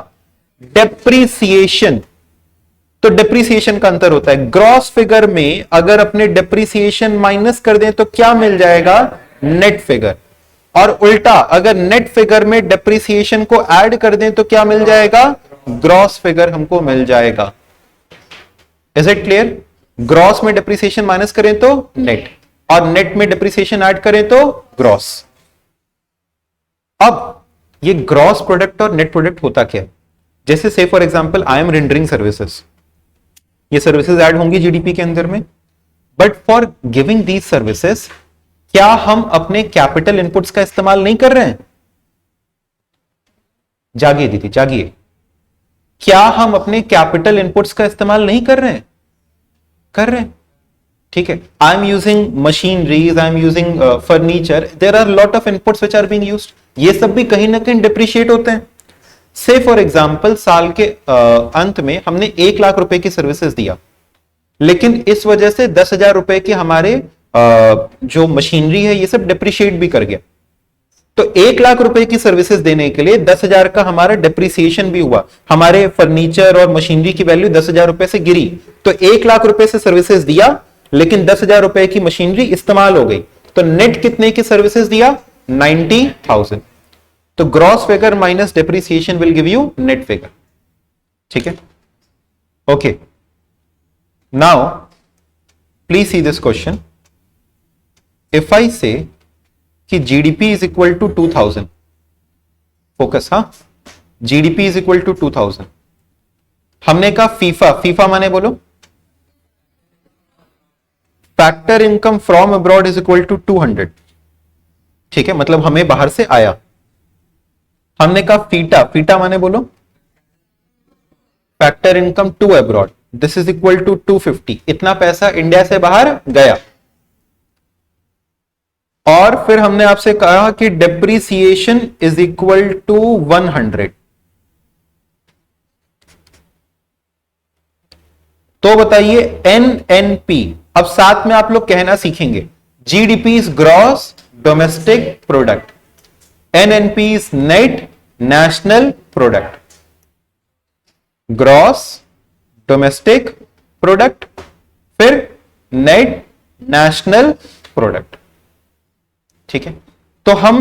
डेप्रीसिएशन। तो डेप्रीसिएशन का अंतर होता है। ग्रॉस फिगर में अगर अपने डेप्रीसिएशन माइनस कर दें तो क्या मिल जाएगा, नेट फिगर। और उल्टा अगर नेट फिगर में डेप्रीसिएशन को ऐड कर दें तो क्या मिल जाएगा, ग्रॉस फिगर हमको मिल जाएगा। Is it clear? ग्रॉस में डेप्रीसिएशन माइनस करें तो नेट, और नेट में डेप्रीसिएशन ऐड करें तो ग्रॉस। अब ये ग्रॉस प्रोडक्ट और नेट प्रोडक्ट होता क्या है? जैसे से for example I am rendering services, ये सर्विसेज ऐड होंगी जीडीपी के अंदर में, but for giving these services क्या हम अपने कैपिटल इनपुट्स का इस्तेमाल नहीं कर रहे हैं? जागिए दीदी जागिए, क्या हम अपने कैपिटल इनपुट्स का इस्तेमाल नहीं कर रहे हैं? कर रहे हैं, ठीक है। I am using machineries, I am using furniture, there are lot of inputs which are being used, ये सब भी कहीं ना कहीं डिप्रिशिएट होते हैं। से फॉर एग्जाम्पल साल के अंत में हमने 1 लाख रुपए की सर्विसेज दिया, लेकिन इस वजह से 10,000 रुपए के हमारे जो मशीनरी है ये सब डिप्रिशिएट भी कर गया। तो 1 लाख रुपए की सर्विसेज देने के लिए 10,000 का हमारा डिप्रिसिएशन भी हुआ, हमारे फर्नीचर और मशीनरी की वैल्यू 10,000 रुपए से गिरी। तो 1 लाख रुपए से सर्विसेज दिया, लेकिन 10,000 रुपए की मशीनरी इस्तेमाल हो गई, तो नेट कितने की सर्विसेज दिया, 90,000। तो gross figure minus depreciation will give you net figure, ठीक है। Okay, now please see this question. If I say कि GDP is equal to 2000, focus, हाँ, जीडीपी इज इक्वल टू 2000, हमने कहा फीफा, फीफा माने बोलो, factor income from abroad is equal to 200, ठीक है, मतलब हमें बाहर से आया। हमने कहा फीटा, फीटा माने बोलो, factor income to abroad, this is equal to 250, इतना पैसा इंडिया से बाहर गया। और फिर हमने आपसे कहा कि डेप्रीसिएशन इज इक्वल टू 100। तो बताइए एनएनपी, अब साथ में आप लोग कहना सीखेंगे, GDP is gross domestic product, NNP is net national product, gross domestic product, फिर नेट नेशनल प्रोडक्ट, ठीक है। तो हम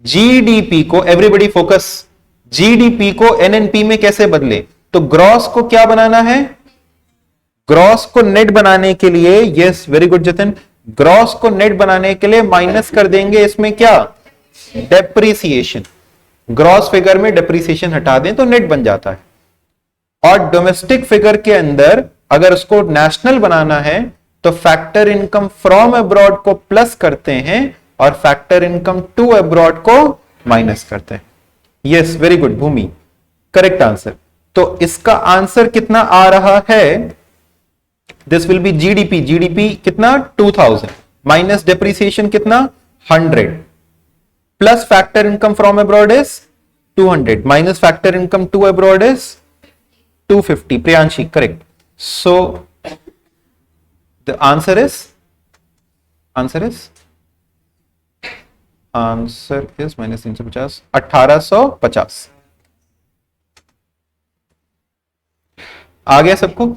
जीडीपी को, एवरीबॉडी फोकस, जीडीपी को एनएनपी में कैसे बदले? तो ग्रॉस को क्या बनाना है, ग्रॉस को नेट बनाने के लिए, yes very good Jatin, gross को नेट बनाने के लिए माइनस कर देंगे इसमें क्या, डेप्रीसिएशन। ग्रॉस फिगर में डेप्रीसिएशन हटा दें तो नेट बन जाता है। और डोमेस्टिक फिगर के अंदर अगर उसको नेशनल बनाना है तो फैक्टर इनकम फ्रॉम अब्रॉड को प्लस करते हैं और फैक्टर इनकम टू अब्रॉड को माइनस करते हैं। Yes very good Bhumi, correct answer. तो इसका आंसर कितना आ रहा है, this will be GDP, GDP कितना 2000 माइनस डेप्रीसिएशन कितना 100 plus factor income from abroad is 200 minus factor income to abroad is 250। Priyanshi correct. So the answer is minus 350, 1850। आ गया सबको?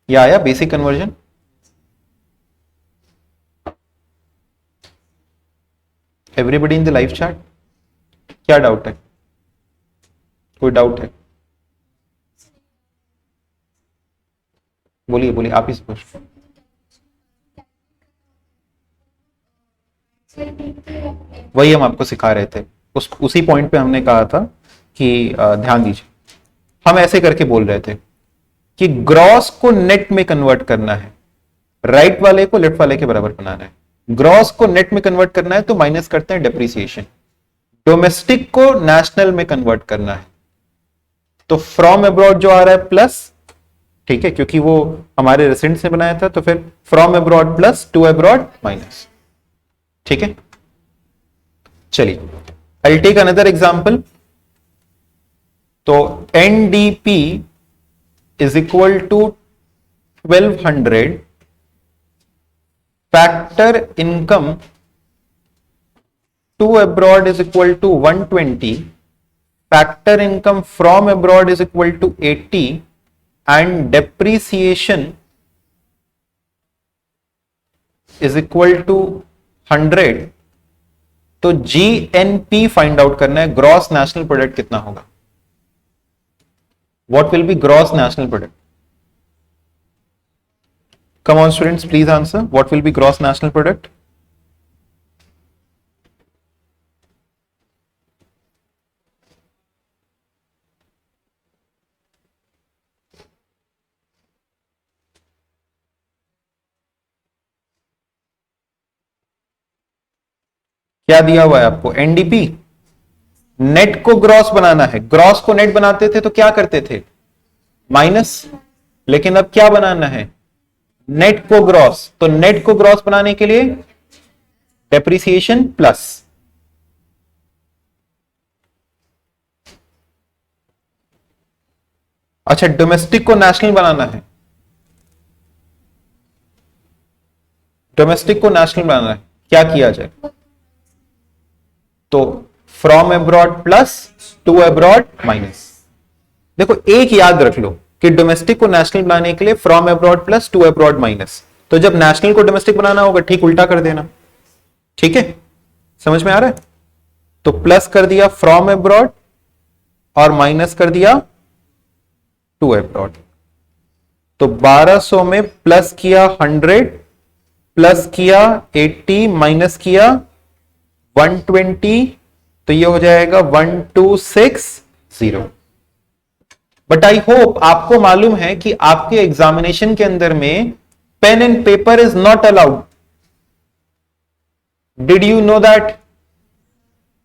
ये आया basic conversion? Everybody in the live chat, क्या doubt है? कोई डाउट है? बोलिए बोलिए, आप ही से पूछ। वही हम आपको सिखा रहे थे, उसी पॉइंट पे हमने कहा था कि ध्यान दीजिए, हम ऐसे करके बोल रहे थे कि ग्रॉस को नेट में कन्वर्ट करना है, राइट वाले को लेफ्ट वाले के बराबर बनाना है, ग्रॉस को नेट में कन्वर्ट करना है तो माइनस करते हैं डेप्रिसिएशन, डोमेस्टिक को नेशनल में कन्वर्ट करना है तो फ्रॉम अब्रॉड जो आ रहा है प्लस, ठीक है, क्योंकि वो हमारे रेसिडेंट से बनाया था, तो फिर from abroad plus to abroad minus, ठीक है। चलिए आई टेक अनदर एग्जांपल। तो NDP is equal to 1200, factor income to abroad is equal to 120, factor income from abroad is equal to 80 and depreciation is equal to 100। तो GNP find out करना है, gross national product कितना होगा, what will be gross national product, come on students please answer, what will be gross national product. क्या दिया हुआ है आपको, एनडीपी, नेट को ग्रॉस बनाना है, ग्रॉस को नेट बनाते थे तो क्या करते थे, माइनस, लेकिन अब क्या बनाना है, नेट को ग्रॉस, तो नेट को ग्रॉस बनाने के लिए डेप्रिसिएशन प्लस, अच्छा डोमेस्टिक को नेशनल बनाना है, डोमेस्टिक को नेशनल बनाना है, क्या किया जाए, तो from abroad plus to abroad minus. देखो एक याद रख लो कि डोमेस्टिक को नेशनल बनाने के लिए from abroad plus to abroad minus, तो जब नेशनल को डोमेस्टिक बनाना होगा ठीक उल्टा कर देना, ठीक है, समझ में आ रहा है। तो प्लस कर दिया फ्रॉम अब्रॉड और माइनस कर दिया टू अब्रॉड, तो 1200 में प्लस किया 100, प्लस किया 80, माइनस किया 120, तो ये हो जाएगा 1260। बट आई होप आपको मालूम है कि आपके एग्जामिनेशन के अंदर में pen and paper is not allowed, did you know that,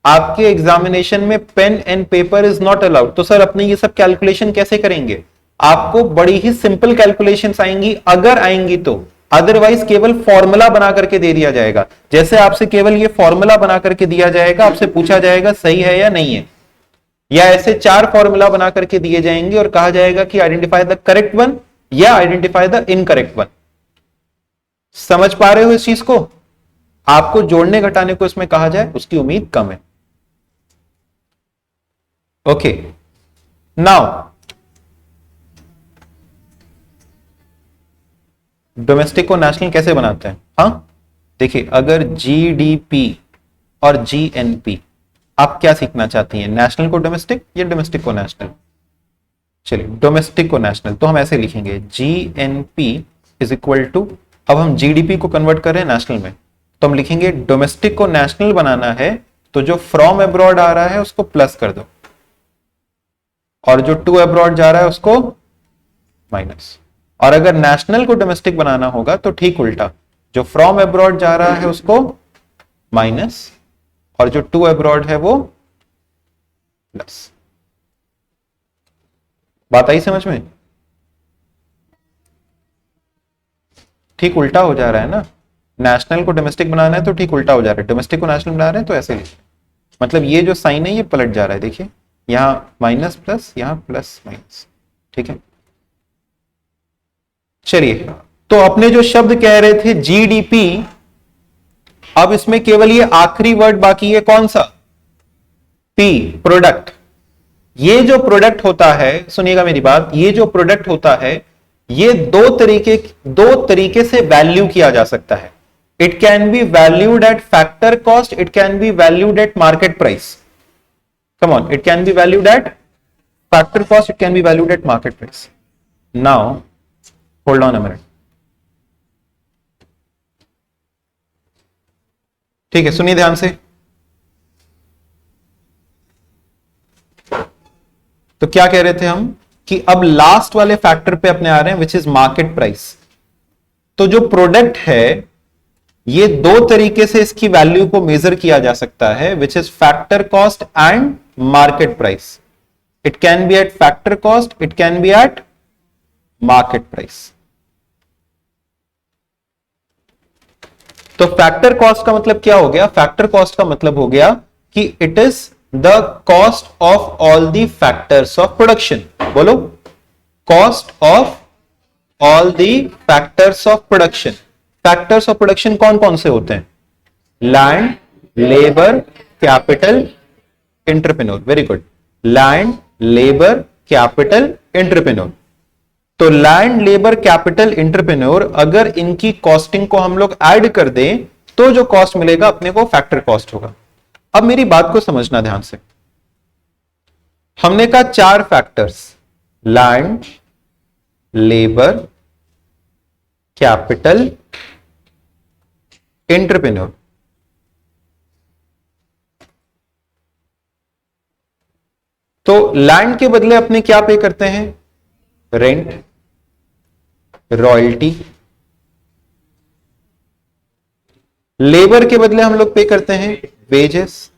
आपके एग्जामिनेशन में pen and paper is not allowed. तो सर अपने ये सब कैलकुलेशन कैसे करेंगे, आपको बड़ी ही सिंपल कैलकुलेशंस आएंगी अगर आएंगी तो, अदरवाइज केवल फॉर्मूला बना करके दे दिया जाएगा, जैसे आपसे केवल ये फॉर्मूला बना करके दिया जाएगा, आपसे पूछा जाएगा सही है या नहीं है, या ऐसे 4 फॉर्मूला बना करके दिए जाएंगे और कहा जाएगा कि आइडेंटिफाई द करेक्ट वन या आइडेंटिफाई द इनकरेक्ट वन। समझ पा रहे हो इस चीज को, आपको जोड़ने घटाने को इसमें कहा जाए उसकी उम्मीद कम है। ओके नाउ डोमेस्टिक को नेशनल कैसे बनाते हैं, हाँ देखिए, अगर जीडीपी और जीएनपी, आप क्या सीखना चाहती हैं, नेशनल को डोमेस्टिक या डोमेस्टिक को नेशनल, चलिए डोमेस्टिक को नेशनल, तो हम ऐसे लिखेंगे जीएनपी इज इक्वल टू, अब हम जीडीपी को कन्वर्ट कर रहे हैं नेशनल में, तो हम लिखेंगे डोमेस्टिक को नेशनल बनाना है तो जो फ्रॉम अब्रॉड आ रहा है उसको प्लस कर दो और जो टू अब्रॉड जा रहा है उसको माइनस, और अगर नेशनल को डोमेस्टिक बनाना होगा तो ठीक उल्टा, जो फ्रॉम अब्रॉड जा रहा है उसको माइनस और जो टू अब्रॉड है वो प्लस। बात आई समझ में, ठीक उल्टा हो जा रहा है ना, नेशनल को डोमेस्टिक बनाना है तो ठीक उल्टा हो जा रहा है, डोमेस्टिक को नेशनल बना रहे हैं तो ऐसे लिखिए, मतलब ये जो साइन है ये पलट जा रहा है, देखिए यहां माइनस प्लस, यहां प्लस माइनस, ठीक है। चलिए तो अपने जो शब्द कह रहे थे जीडीपी, अब इसमें केवल ये आखिरी वर्ड बाकी है, कौन सा, पी, प्रोडक्ट। ये जो प्रोडक्ट होता है, सुनिएगा मेरी बात, ये जो प्रोडक्ट होता है ये दो तरीके से वैल्यू किया जा सकता है, it can be valued at factor cost, it can be valued at market price, come on, it can be valued at factor cost, it can be valued at market price. Now hold on a minute, ठीक है, सुनिए ध्यान से। तो क्या कह रहे थे हम कि अब लास्ट वाले फैक्टर पे अपने आ रहे हैं विच इज मार्केट प्राइस। तो जो प्रोडक्ट है ये दो तरीके से इसकी वैल्यू को मेजर किया जा सकता है, which is factor cost and market price. It can B eight factor cost, it can B eight market price. तो फैक्टर कॉस्ट का मतलब क्या हो गया? फैक्टर कॉस्ट का मतलब हो गया कि it is the cost of all the factors of production. बोलो, cost of all the factors of production. Factors of production कौन कौन से होते हैं? Land, labour, capital, entrepreneur. Very good. Land, labour, capital, entrepreneur. तो लैंड, लेबर, कैपिटल, एंटरप्रेन्योर, अगर इनकी costing को हम लोग ऐड कर दें तो जो कॉस्ट मिलेगा अपने को फैक्टर कॉस्ट होगा. अब मेरी बात को समझना ध्यान से. हमने कहा चार factors, land, labour, capital, entrepreneur. तो लैंड के बदले अपने क्या पे करते हैं? Rent, royalty. लेबर के बदले हम लोग पे करते हैं wages,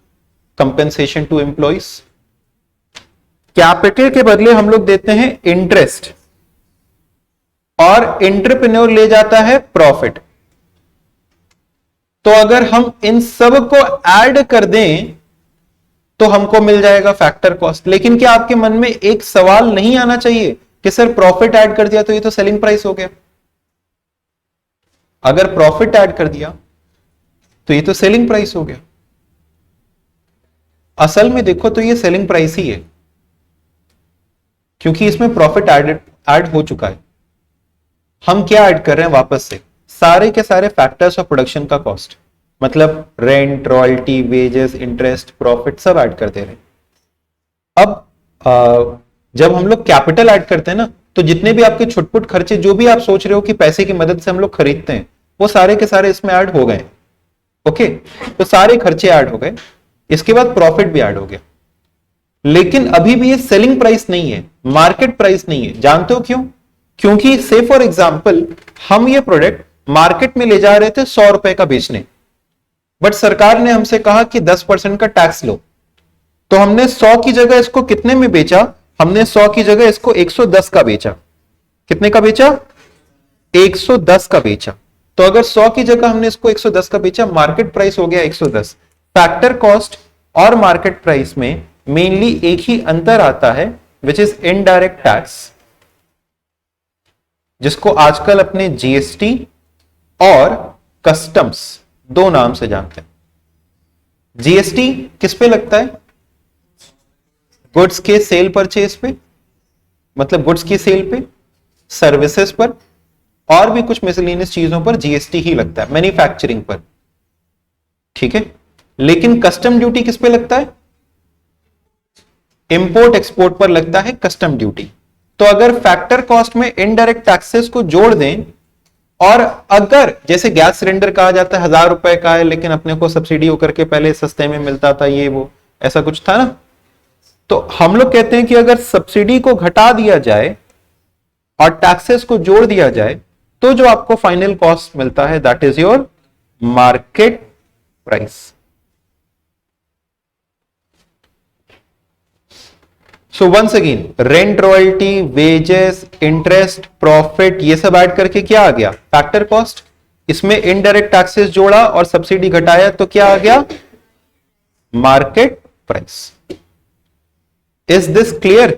compensation to employees. Capital के बदले हम लोग देते हैं इंटरेस्ट, और एंटरप्रेन्योर ले जाता है प्रॉफिट. तो अगर हम इन सब को ऐड कर दें तो हमको मिल जाएगा फैक्टर कॉस्ट. लेकिन क्या आपके मन में एक सवाल नहीं आना चाहिए कि सर प्रॉफिट ऐड कर दिया तो ये तो सेलिंग प्राइस हो गया? अगर प्रॉफिट ऐड कर दिया तो ये तो सेलिंग प्राइस हो गया. असल में देखो तो ये सेलिंग प्राइस ही है, क्योंकि इसमें प्रॉफिट ऐड हो चुका है. हम क्या ऐड कर रहे हैं? वापस से सारे के सारे फैक्टर्स ऑफ प्रोडक्शन का कॉस्ट, मतलब rent, royalty, wages, interest, profit सब ऐड कर दे रहे हैं. अब जब हम लोग कैपिटल ऐड करते हैं ना, तो जितने भी आपके छुटपुट खर्चे, जो भी आप सोच रहे हो कि पैसे की मदद से हम लोग खरीदते हैं, वो सारे के सारे इसमें ऐड हो गए. ओके, तो सारे खर्चे ऐड हो गए. इसके बाद प्रॉफिट भी ऐड हो गया. लेकिन अभी भी ये सेलिंग प्राइस नहीं है, मार्केट प्राइस नहीं है. जानते हो क्यों? क्योंकि से फॉर एग्जाम्पल हम ये प्रोडक्ट मार्केट में ले जा रहे थे 100 रुपए का बेचने, बट सरकार ने हमसे कहा कि 10% का टैक्स लो. तो हमने 100 की जगह इसको कितने में बेचा? हमने 100 की जगह इसको 110 का बेचा. कितने का बेचा? 110 का बेचा. तो अगर 100 की जगह हमने इसको 110 का बेचा, मार्केट प्राइस हो गया 110. फैक्टर कॉस्ट और मार्केट प्राइस में मेनली एक ही अंतर आता है, विच इज इनडायरेक्ट टैक्स, जिसको आजकल अपने जीएसटी और कस्टम्स दो नाम से जानते हैं. जीएसटी किस पे लगता है? गुड्स के सेल परचेज पे, मतलब गुड्स की सेल पे, सर्विसेज पर, और भी कुछ मिसलेनियस चीजों पर जीएसटी ही लगता है, मैन्युफैक्चरिंग पर. ठीक है. लेकिन कस्टम ड्यूटी किस पे लगता है? इंपोर्ट एक्सपोर्ट पर लगता है कस्टम ड्यूटी. तो अगर फैक्टर कॉस्ट में इनडायरेक्ट टैक्सेस को जोड़ दें, और अगर जैसे गैस सिलेंडर कहा जाता है 1000 रुपए का है, लेकिन अपने को सब्सिडी होकर के पहले सस्ते में मिलता था, ये वो ऐसा कुछ था ना, तो हम लोग कहते हैं कि अगर सब्सिडी को घटा दिया जाए और टैक्सेस को जोड़ दिया जाए, तो जो आपको फाइनल कॉस्ट मिलता है, that is your market price. So once again, rent, royalty, wages, interest, profit, ये सब ऐड करके क्या आ गया? Factor cost. इसमें इनडायरेक्ट टैक्सेस जोड़ा और सब्सिडी घटाया तो क्या आ गया? Market price. Is this clear?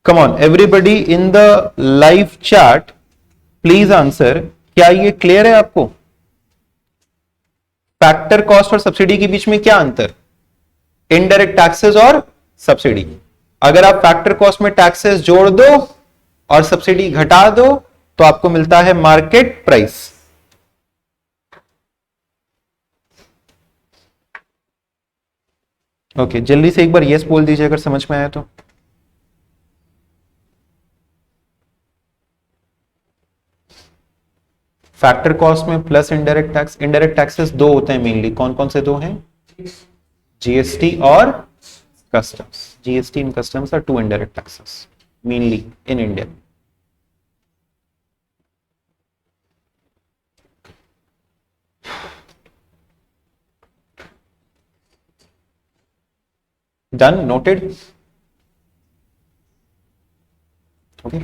Come on everybody in the live chat, please answer. क्या ये क्लियर है आपको? फैक्टर कॉस्ट और सब्सिडी के बीच में क्या अंतर? इनडायरेक्ट टैक्सेस और सब्सिडी. अगर आप फैक्टर कॉस्ट में टैक्सेस जोड़ दो और सब्सिडी घटा दो तो आपको मिलता है मार्केट प्राइस. ओके, जल्दी से एक बार यस बोल दीजिए अगर समझ में आया तो. फैक्टर कॉस्ट में plus indirect tax. Indirect taxes दो होते हैं मेनली. कौन कौन से दो हैं? जीएसटी और customs. GST and customs are two indirect taxes mainly in India. Done, noted, okay.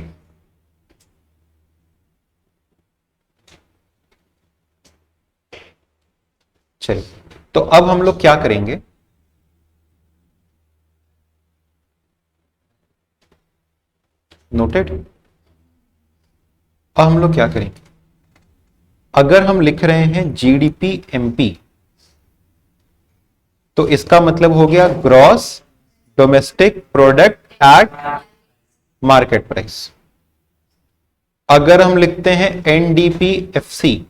चलिए, तो अब हम लोग क्या करेंगे, नोटेड। अब हम लोग क्या करेंगे, अगर हम लिख रहे हैं जीडीपी एमपी, तो इसका मतलब हो गया gross domestic product at market price. अगर हम लिखते हैं NDPFC,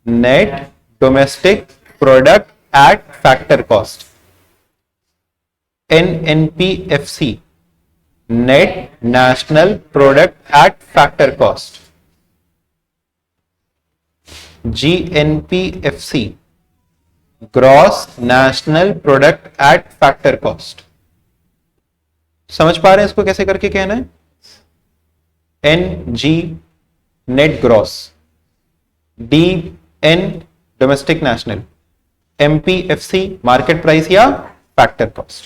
net domestic product at factor cost, NNPFC, net national product at factor cost, GNPFC, gross national product at factor cost. समझ पा रहे हैं इसको कैसे करके कहना है, N G net gross, D N domestic national, MPFC market price या फैक्टर कॉस्ट,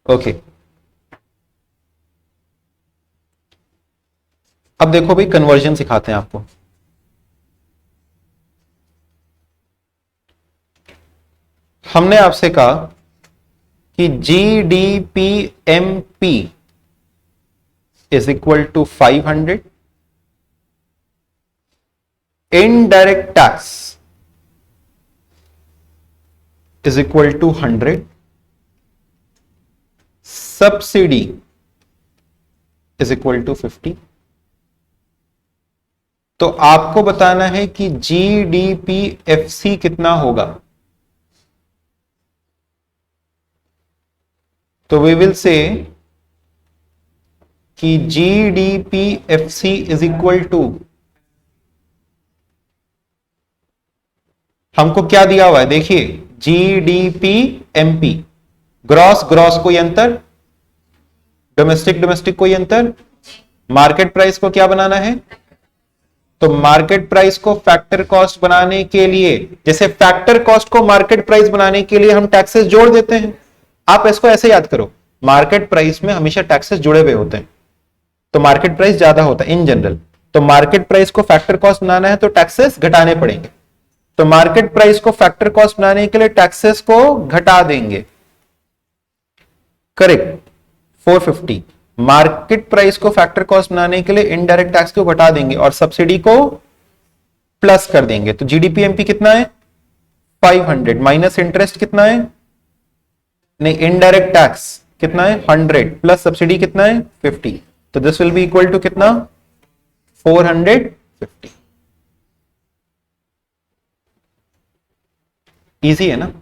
ओके। अब देखो भाई, कन्वर्जन सिखाते हैं आपको। हमने आपसे कहा कि GDPMP is equal to 500, indirect tax is equal to 100, subsidy is equal to 50। तो आपको बताना है कि GDPFC कितना होगा। तो वी विल से कि GDPFC इज इक्वल टू, हमको क्या दिया हुआ है देखिए, GDPMP, ग्रॉस ग्रॉस कोई अंतर, डोमेस्टिक डोमेस्टिक कोई अंतर, मार्केट प्राइस को क्या बनाना है, तो मार्केट प्राइस को फैक्टर कॉस्ट बनाने के लिए, जैसे फैक्टर कॉस्ट को मार्केट प्राइस बनाने के लिए हम टैक्सेस जोड़ देते हैं, आप इसको ऐसे याद करो, मार्केट प्राइस में हमेशा टैक्सेस जुड़े हुए होते हैं, तो मार्केट प्राइस ज्यादा होता है इन जनरल, तो मार्केट प्राइस को फैक्टर कॉस्ट बनाना है तो टैक्सेस घटाने पड़ेंगे, तो मार्केट प्राइस को फैक्टर कॉस्ट बनाने के लिए टैक्सेस को घटा देंगे, करेक्ट, 450। मार्केट प्राइस को फैक्टर कॉस्ट बनाने के लिए इनडायरेक्ट टैक्स को घटा देंगे और सब्सिडी को प्लस कर देंगे, तो जीडीपीएमपी कितना है 500, माइनस इंटरेस्ट कितना है, नहीं इनडायरेक्ट टैक्स कितना है 100, प्लस सब्सिडी कितना है 50, तो this will be equal to कितना 450। इजी है ना।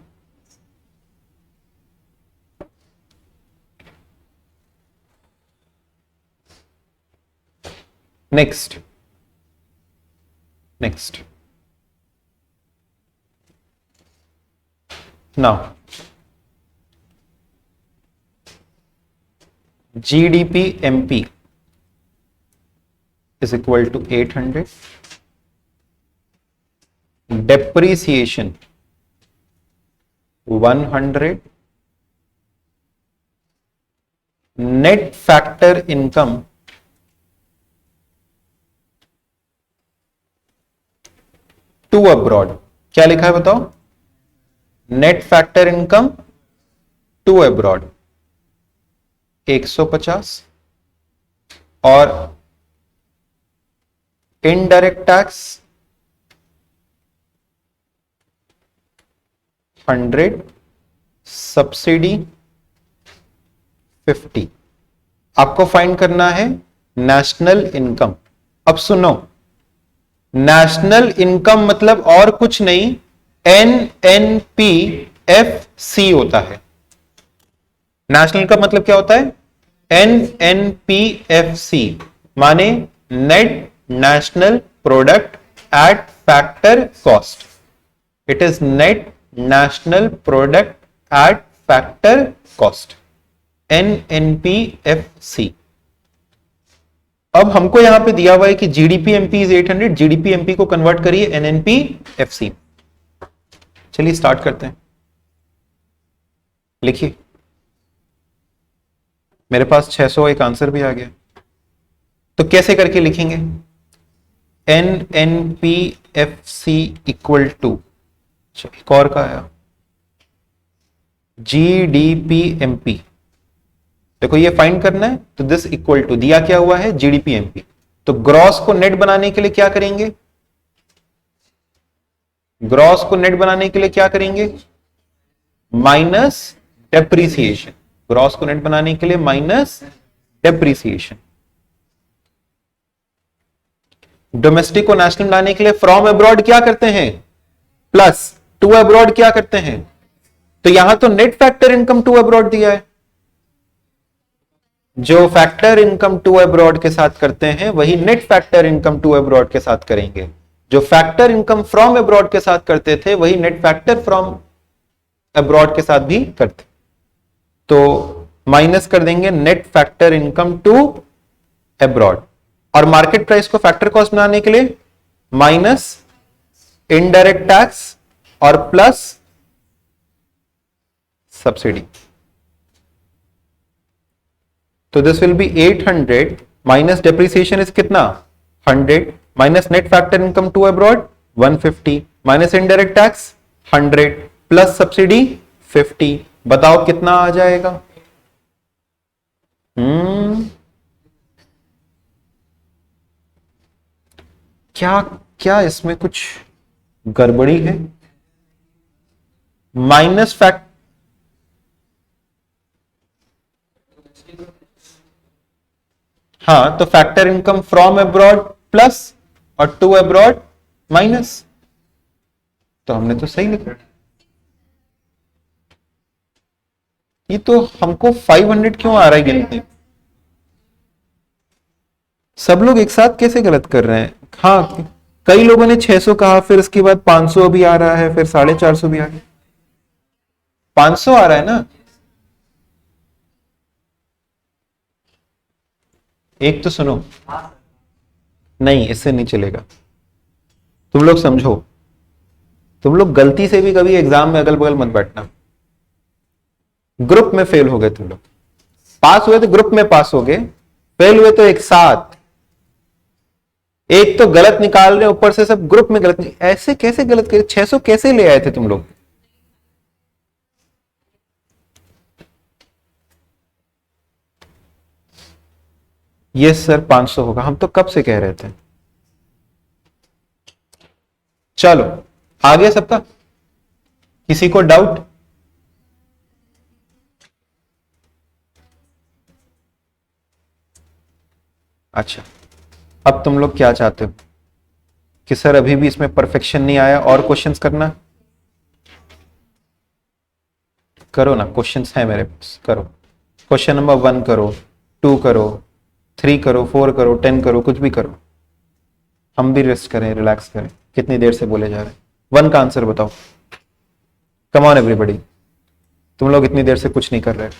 Next now GDPMP is equal to 800, depreciation 100, net factor income to abroad, क्या लिखा है बताओ, net factor income to abroad 150 और इनडायरेक्ट टैक्स 100, सब्सिडी 50। आपको फाइंड करना है नेशनल इनकम। अब सुनो, नेशनल इनकम मतलब और कुछ नहीं, NNPFC होता है। नेशनल इनकम मतलब क्या होता है, NNPFC माने net national product at factor cost, it is net national product at factor cost, NNPFC। अब हमको यहां पे दिया हुआ है कि GDPMP इज 800, GDPMP को कन्वर्ट करिए NNPFC। चलिए स्टार्ट करते हैं। लिखिए, मेरे पास 600 एक आंसर भी आ गया। तो कैसे करके लिखेंगे? N N P F C equal to, एक और का आया, G D P M P. देखो ये फाइंड करना है, तो दिस इक्वल टू दिया क्या हुआ है, जीडीपी एमपी। तो ग्रॉस को नेट बनाने के लिए क्या करेंगे? ग्रॉस को नेट बनाने के लिए क्या करेंगे? Minus depreciation. ग्रॉस को नेट बनाने के लिए माइनस डेप्रीसिएशन। डोमेस्टिक को नेशनल बनाने के लिए फ्रॉम अब्रॉड क्या करते हैं? प्लस। टू अब्रॉड क्या करते हैं? तो यहां तो net factor income to abroad दिया है, जो फैक्टर इनकम टू अब्रॉड के साथ करते हैं वही net factor income to abroad के साथ करेंगे। जो फैक्टर इनकम फ्रॉम अब्रॉड के साथ करते थे वही नेट फैक्टर फ्रॉम अब्रॉड के साथ भी करते। तो माइनस कर देंगे net factor income to abroad, और मार्केट प्राइस को फैक्टर कॉस्ट बनाने के लिए माइनस इनडायरेक्ट टैक्स और प्लस सब्सिडी। तो this will be 800 minus depreciation is कितना? 100 minus net factor income to abroad 150 minus indirect tax 100 plus subsidy 50। बताओ कितना आ जाएगा? क्या क्या इसमें कुछ गड़बड़ी है? माइनस फैक्ट, हाँ, तो factor income from abroad plus और टू अब्रॉड माइनस। तो हमने तो सही लिखा। ये तो हमको 500 क्यों आ रहा है गिनती? सब लोग एक साथ कैसे गलत कर रहे हैं? हाँ, कई लोगों ने 600 कहा, फिर उसके बाद 500 भी आ रहा है, फिर 450 भी आ गया। 500 आ रहा है ना? एक तो सुनो, नहीं इससे नहीं चलेगा। तुम लोग समझो, तुम लोग गलती से भी कभी एग्जाम में अगल बगल मत बैठना। ग्रुप में फेल हो गए तुम लोग, पास हुए तो ग्रुप में पास हो गए, फेल हुए तो एक साथ। एक तो गलत निकाल रहे, ऊपर से सब ग्रुप में गलत ऐसे कैसे गलत करे? 600 कैसे ले आए थे तुम लोग? ये सर 500 होगा, हम तो कब से कह रहे थे। चलो आ गया सबका? किसी को डाउट? अच्छा, अब तुम लोग क्या चाहते हो कि सर अभी भी इसमें परफेक्शन नहीं आया और क्वेश्चंस करना? करो ना, क्वेश्चंस है मेरे पास, करो। क्वेश्चन नंबर 1 करो, 2 करो, 3 करो, 4 करो, 10 करो, कुछ भी करो। हम भी रेस्ट करें, रिलैक्स करें। कितनी देर से बोले जा रहे हैं? 1 का आंसर बताओ। कम ऑन एवरीबॉडी, तुम लोग इतनी देर से कुछ नहीं कर रहे।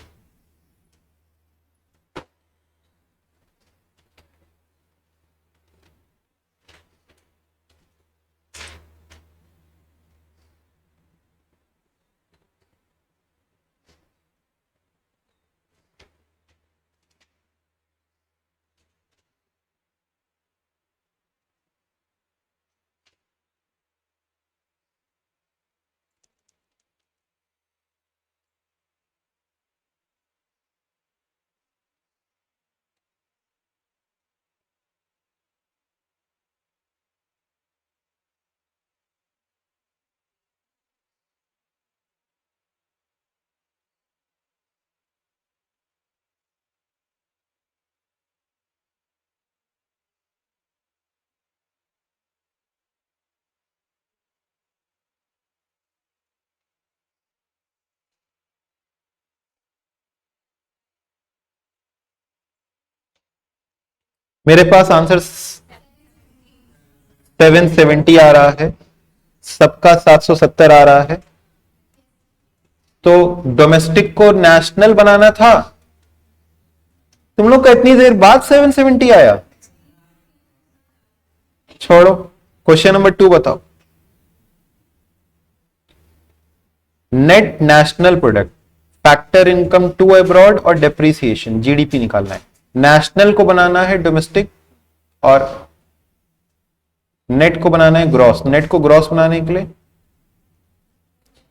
मेरे पास आंसर 770 आ रहा है, सबका 770 आ रहा है। तो डोमेस्टिक को नेशनल बनाना था, तुम लोग का इतनी देर बाद 770 आया। छोड़ो, क्वेश्चन नंबर 2 बताओ। Net national product factor income to abroad और डेप्रिसिएशन, जीडीपी निकालना है। नेशनल को बनाना है डोमेस्टिक और नेट को बनाना है ग्रॉस। नेट को ग्रॉस बनाने के लिए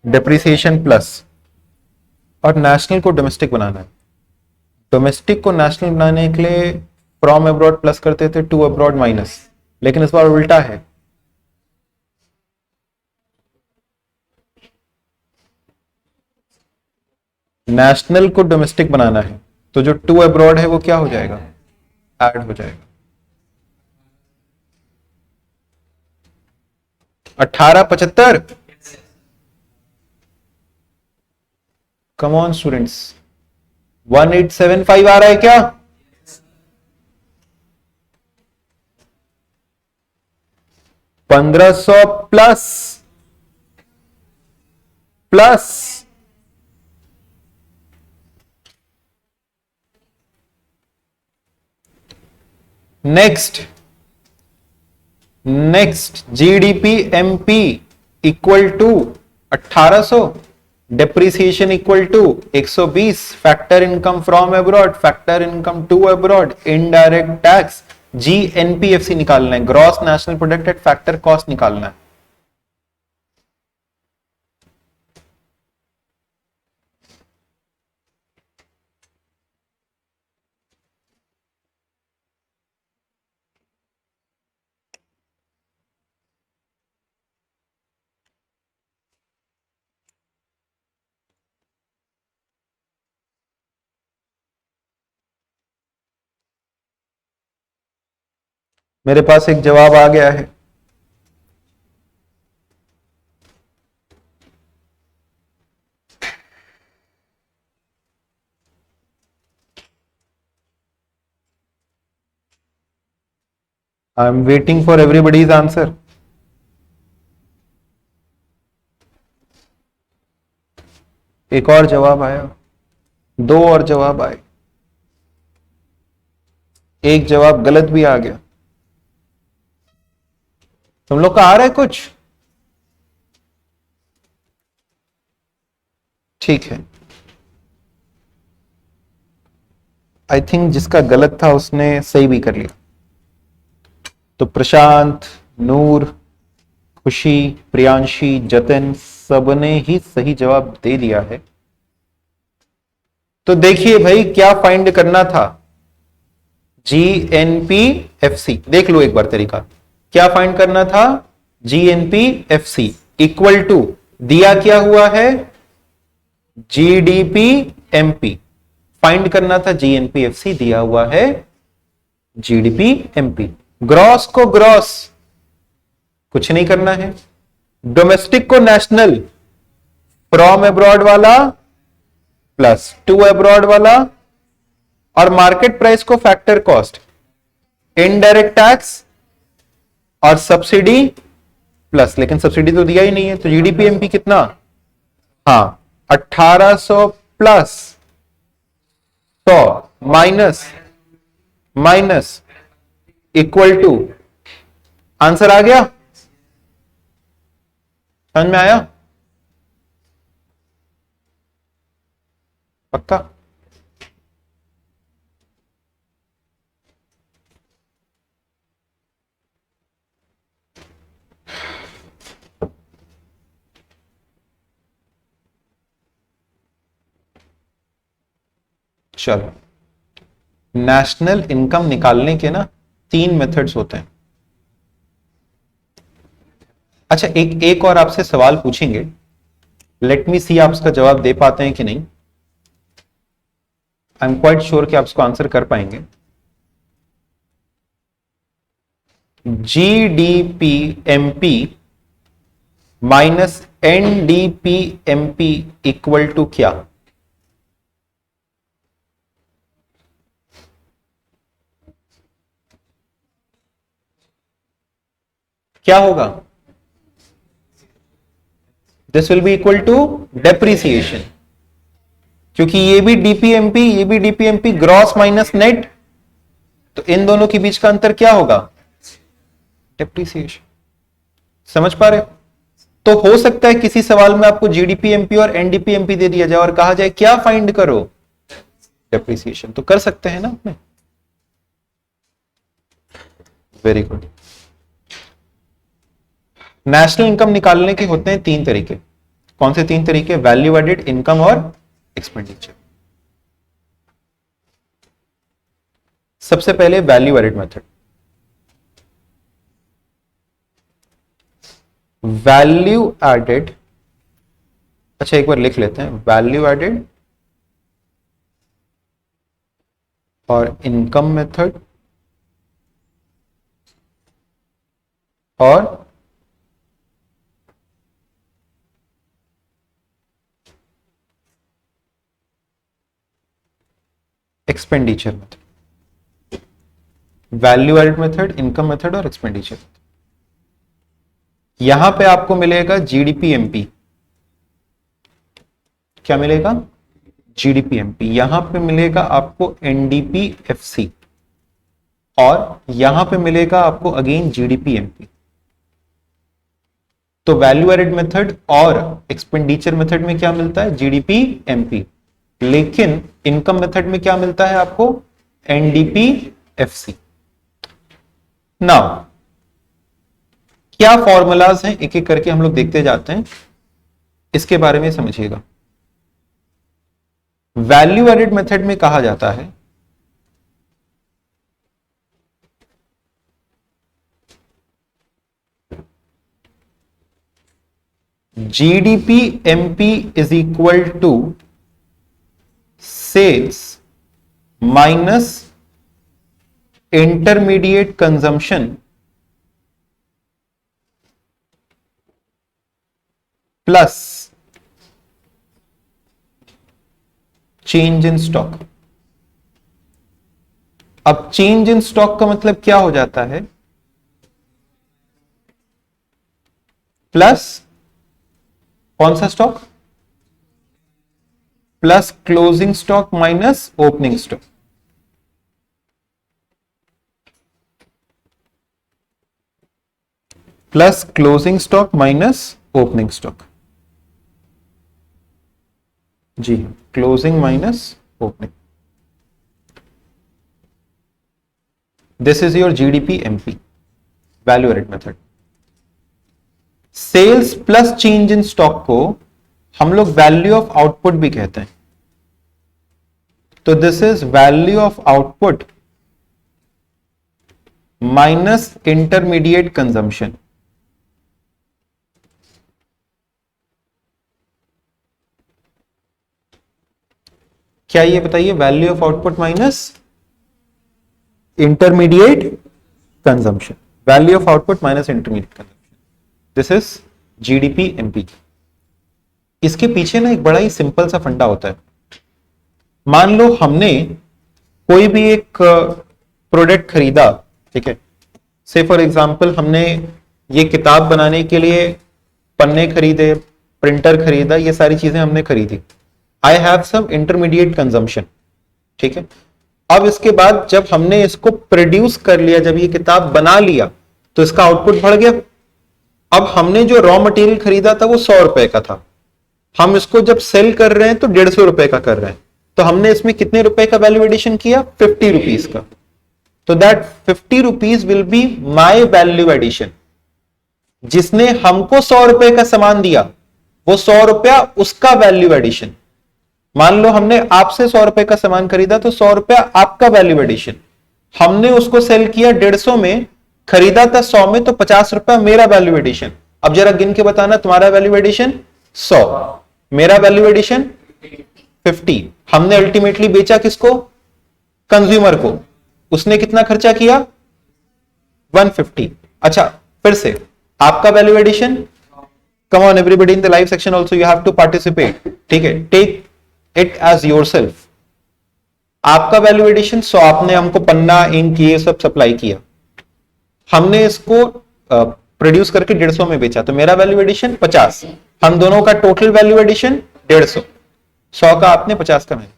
डेप्रिसिएशन प्लस, और नेशनल को डोमेस्टिक बनाना है। डोमेस्टिक को नेशनल बनाने के लिए फ्रॉम अब्रॉड प्लस करते थे, टू अब्रॉड माइनस, लेकिन इस बार उल्टा है। नेशनल को डोमेस्टिक बनाना है, तो जो टू अब्रॉड है वो क्या हो जाएगा, ऐड हो जाएगा। 1875। कम ऑन स्टूडेंट्स, 1875 आ रहा है क्या? $1500 plus plus next GDP MP equal to 1800, depreciation equal to 120, factor income from abroad, factor income to abroad, indirect tax, GNPFC निकालना है, gross national product at factor cost निकालना है। मेरे पास एक जवाब आ गया है। I am waiting for everybody's answer. एक और जवाब आया, दो और जवाब आए, एक जवाब गलत भी आ गया। तुम लोग का आ रहा है कुछ? ठीक है। आई थिंक जिसका गलत था उसने सही भी कर लिया। तो प्रशांत, नूर, खुशी, प्रियांशी, जतन, सबने ही सही जवाब दे दिया है। तो देखिए भाई क्या फाइंड करना था, जीएनपीएफसी। देख लो एक बार तरीका, क्या फाइंड करना था, जीएनपीएफसी इक्वल टू दिया क्या हुआ है, जीडीपी एमपी। फाइंड करना था जीएनपीएफसी, दिया हुआ है जीडीपी एमपी। ग्रॉस को ग्रॉस, कुछ नहीं करना है। डोमेस्टिक को नेशनल, फ्रॉम अब्रॉड वाला प्लस टू अब्रॉड वाला, और मार्केट प्राइस को फैक्टर कॉस्ट, इनडायरेक्ट टैक्स और सब्सिडी प्लस, लेकिन सब्सिडी तो दिया ही नहीं है, तो जीडीपी एमपी कितना, हाँ 1800 plus 100 minus minus equal to, answer आ गया, समझ में आया? पक्का? चलो, नेशनल इनकम निकालने के ना 3 मेथड्स होते हैं। अच्छा, एक और आपसे सवाल पूछेंगे, लेट मी सी आप उसका जवाब दे पाते हैं कि नहीं। आई एम क्वाइट श्योर कि आप उसको आंसर कर पाएंगे। GDP MP minus NDP MP equal to क्या? क्या होगा? This will be equal to depreciation, क्योंकि ये भी डीपीएमपी, ये भी डीपीएमपी, ग्रॉस माइनस नेट, तो इन दोनों के बीच का अंतर क्या होगा? डेप्रिसिएशन। समझ पा रहे हो? तो हो सकता है किसी सवाल में आपको जीडीपी एमपी और एनडीपी एमपी दे दिया जाए और कहा जाए क्या फाइंड करो, डेप्रिसिएशन। तो कर सकते हैं ना अपने। Very good. नेशनल इनकम निकालने के होते हैं 3 तरीके। कौन से 3 तरीके? वैल्यू एडेड इनकम और एक्सपेंडिचर। सबसे पहले value added method. Value added, अच्छा एक बार लिख लेते हैं, वैल्यू एडेड और इनकम मेथड और expenditure method. Value added method, income method और एक्सपेंडिचर। यहां पे आपको मिलेगा जीडीपी एमपी। क्या मिलेगा? GDP MP. यहां पे मिलेगा आपको एनडीपी एफसी और यहां पे मिलेगा आपको अगेन जीडीपी एमपी। तो वैल्यू एडेड मेथड और एक्सपेंडिचर मेथड में क्या मिलता है? GDP MP. लेकिन इनकम मेथड में क्या मिलता है आपको? NDP FC. नाउ क्या फॉर्मूलाज हैं, एक एक करके हम लोग देखते जाते हैं, इसके बारे में समझिएगा। वैल्यू एडेड मेथड में कहा जाता है GDP MP is equal to sales minus intermediate consumption plus change in stock. अब चेंज इन स्टॉक का मतलब क्या हो जाता है? प्लस कौन सा स्टॉक? Plus closing stock minus opening stock. Plus closing stock minus opening stock. जी, closing minus opening. This is your GDP MP, value added method. Sales plus change in stock को हम लोग वैल्यू ऑफ आउटपुट भी कहते हैं। तो this is value of output minus intermediate consumption. क्या ये बताइए? Value of output minus intermediate consumption. Value of output minus intermediate consumption, this is GDP MP. इसके पीछे ना एक बड़ा ही सिंपल सा फंडा होता है। मान लो हमने कोई भी एक प्रोडक्ट खरीदा, ठीक है, से फॉर एग्जांपल हमने ये किताब बनाने के लिए पन्ने खरीदे, प्रिंटर खरीदा, ये सारी चीजें हमने खरीदी। I have some intermediate consumption, ठीक है। अब इसके बाद जब हमने इसको प्रोड्यूस कर लिया, जब ये किताब बना लिया, तो इसका आउटपुट बढ़ गया। अब हमने जो रॉ मटेरियल खरीदा था वो 100 रुपए का था, हम इसको जब सेल कर रहे हैं तो 150 रुपए का कर रहे हैं। तो हमने इसमें कितने रुपए का वैल्यू एडिशन किया? 50 रुपीज का। तो that 50 rupees will be my value addition. जिसने हमको 100 रुपए का सामान दिया, वो 100 रुपया उसका वैल्यू एडिशन। मान लो हमने आपसे 100 रुपए का सामान खरीदा, तो 100 रुपया आपका वैल्यू एडिशन। हमने उसको सेल किया 150 में, खरीदा था 100 में, तो 50 रुपया मेरा वैल्यू एडिशन। अब जरा गिन के बताना, तुम्हारा वैल्यू एडिशन 100, मेरा वैल्यू एडिशन 50। हमने अल्टीमेटली बेचा किसको? कंज्यूमर को। उसने कितना खर्चा किया? 150। अच्छा, फिर से आपका value addition, come on everybody in the live section also you have to participate, ठीक है, टेक इट एज योरसेल्फ। आपका वैल्यू एडिशन 100, आपने हमको पन्ना, इंक, ये सब सप्लाई किया, हमने इसको प्रोड्यूस करके 150 में बेचा, तो मेरा वैल्यू एडिशन 50। हम दोनों का टोटल वैल्यू एडिशन 150, 100 का आपने, 50 का मैंने।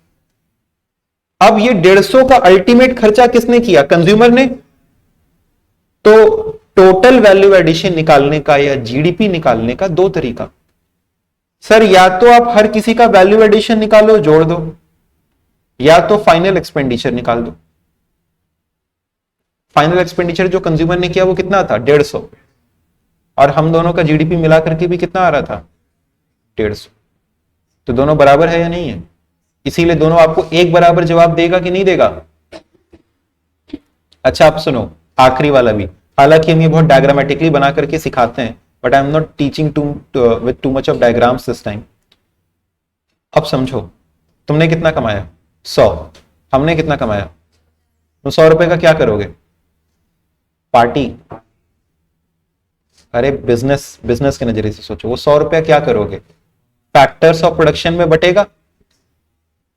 अब ये 150 का अल्टीमेट खर्चा किसने किया? कंज्यूमर ने। तो टोटल वैल्यू एडिशन निकालने का या जीडीपी निकालने का दो तरीका। सर या तो आप हर किसी का वैल्यू एडिशन निकालो जोड़ दो, या तो फाइनल एक्सपेंडिचर निकाल दो। फाइनल एक्सपेंडिचर जो कंज्यूमर ने किया वो कितना था 150, और हम दोनों का जीडीपी मिलाकर के भी कितना आ रहा था 150। तो दोनों बराबर है या नहीं है? इसीलिए दोनों आपको एक बराबर जवाब देगा कि नहीं देगा? अच्छा आप सुनो आखिरी वाला भी, हालांकि हम ये बहुत डायग्रामेटिकली बना करके सिखाते हैं, but I am not teaching with too much of diagrams this time. अब समझो, तुमने कितना कमाया 100, हमने कितना कमाया, तो 100 रुपए का क्या करोगे? पार्टी? अरे बिजनेस के नजरिए से सोचो, वो 100 रुपया क्या करोगे? फैक्टर्स ऑफ प्रोडक्शन में बटेगा,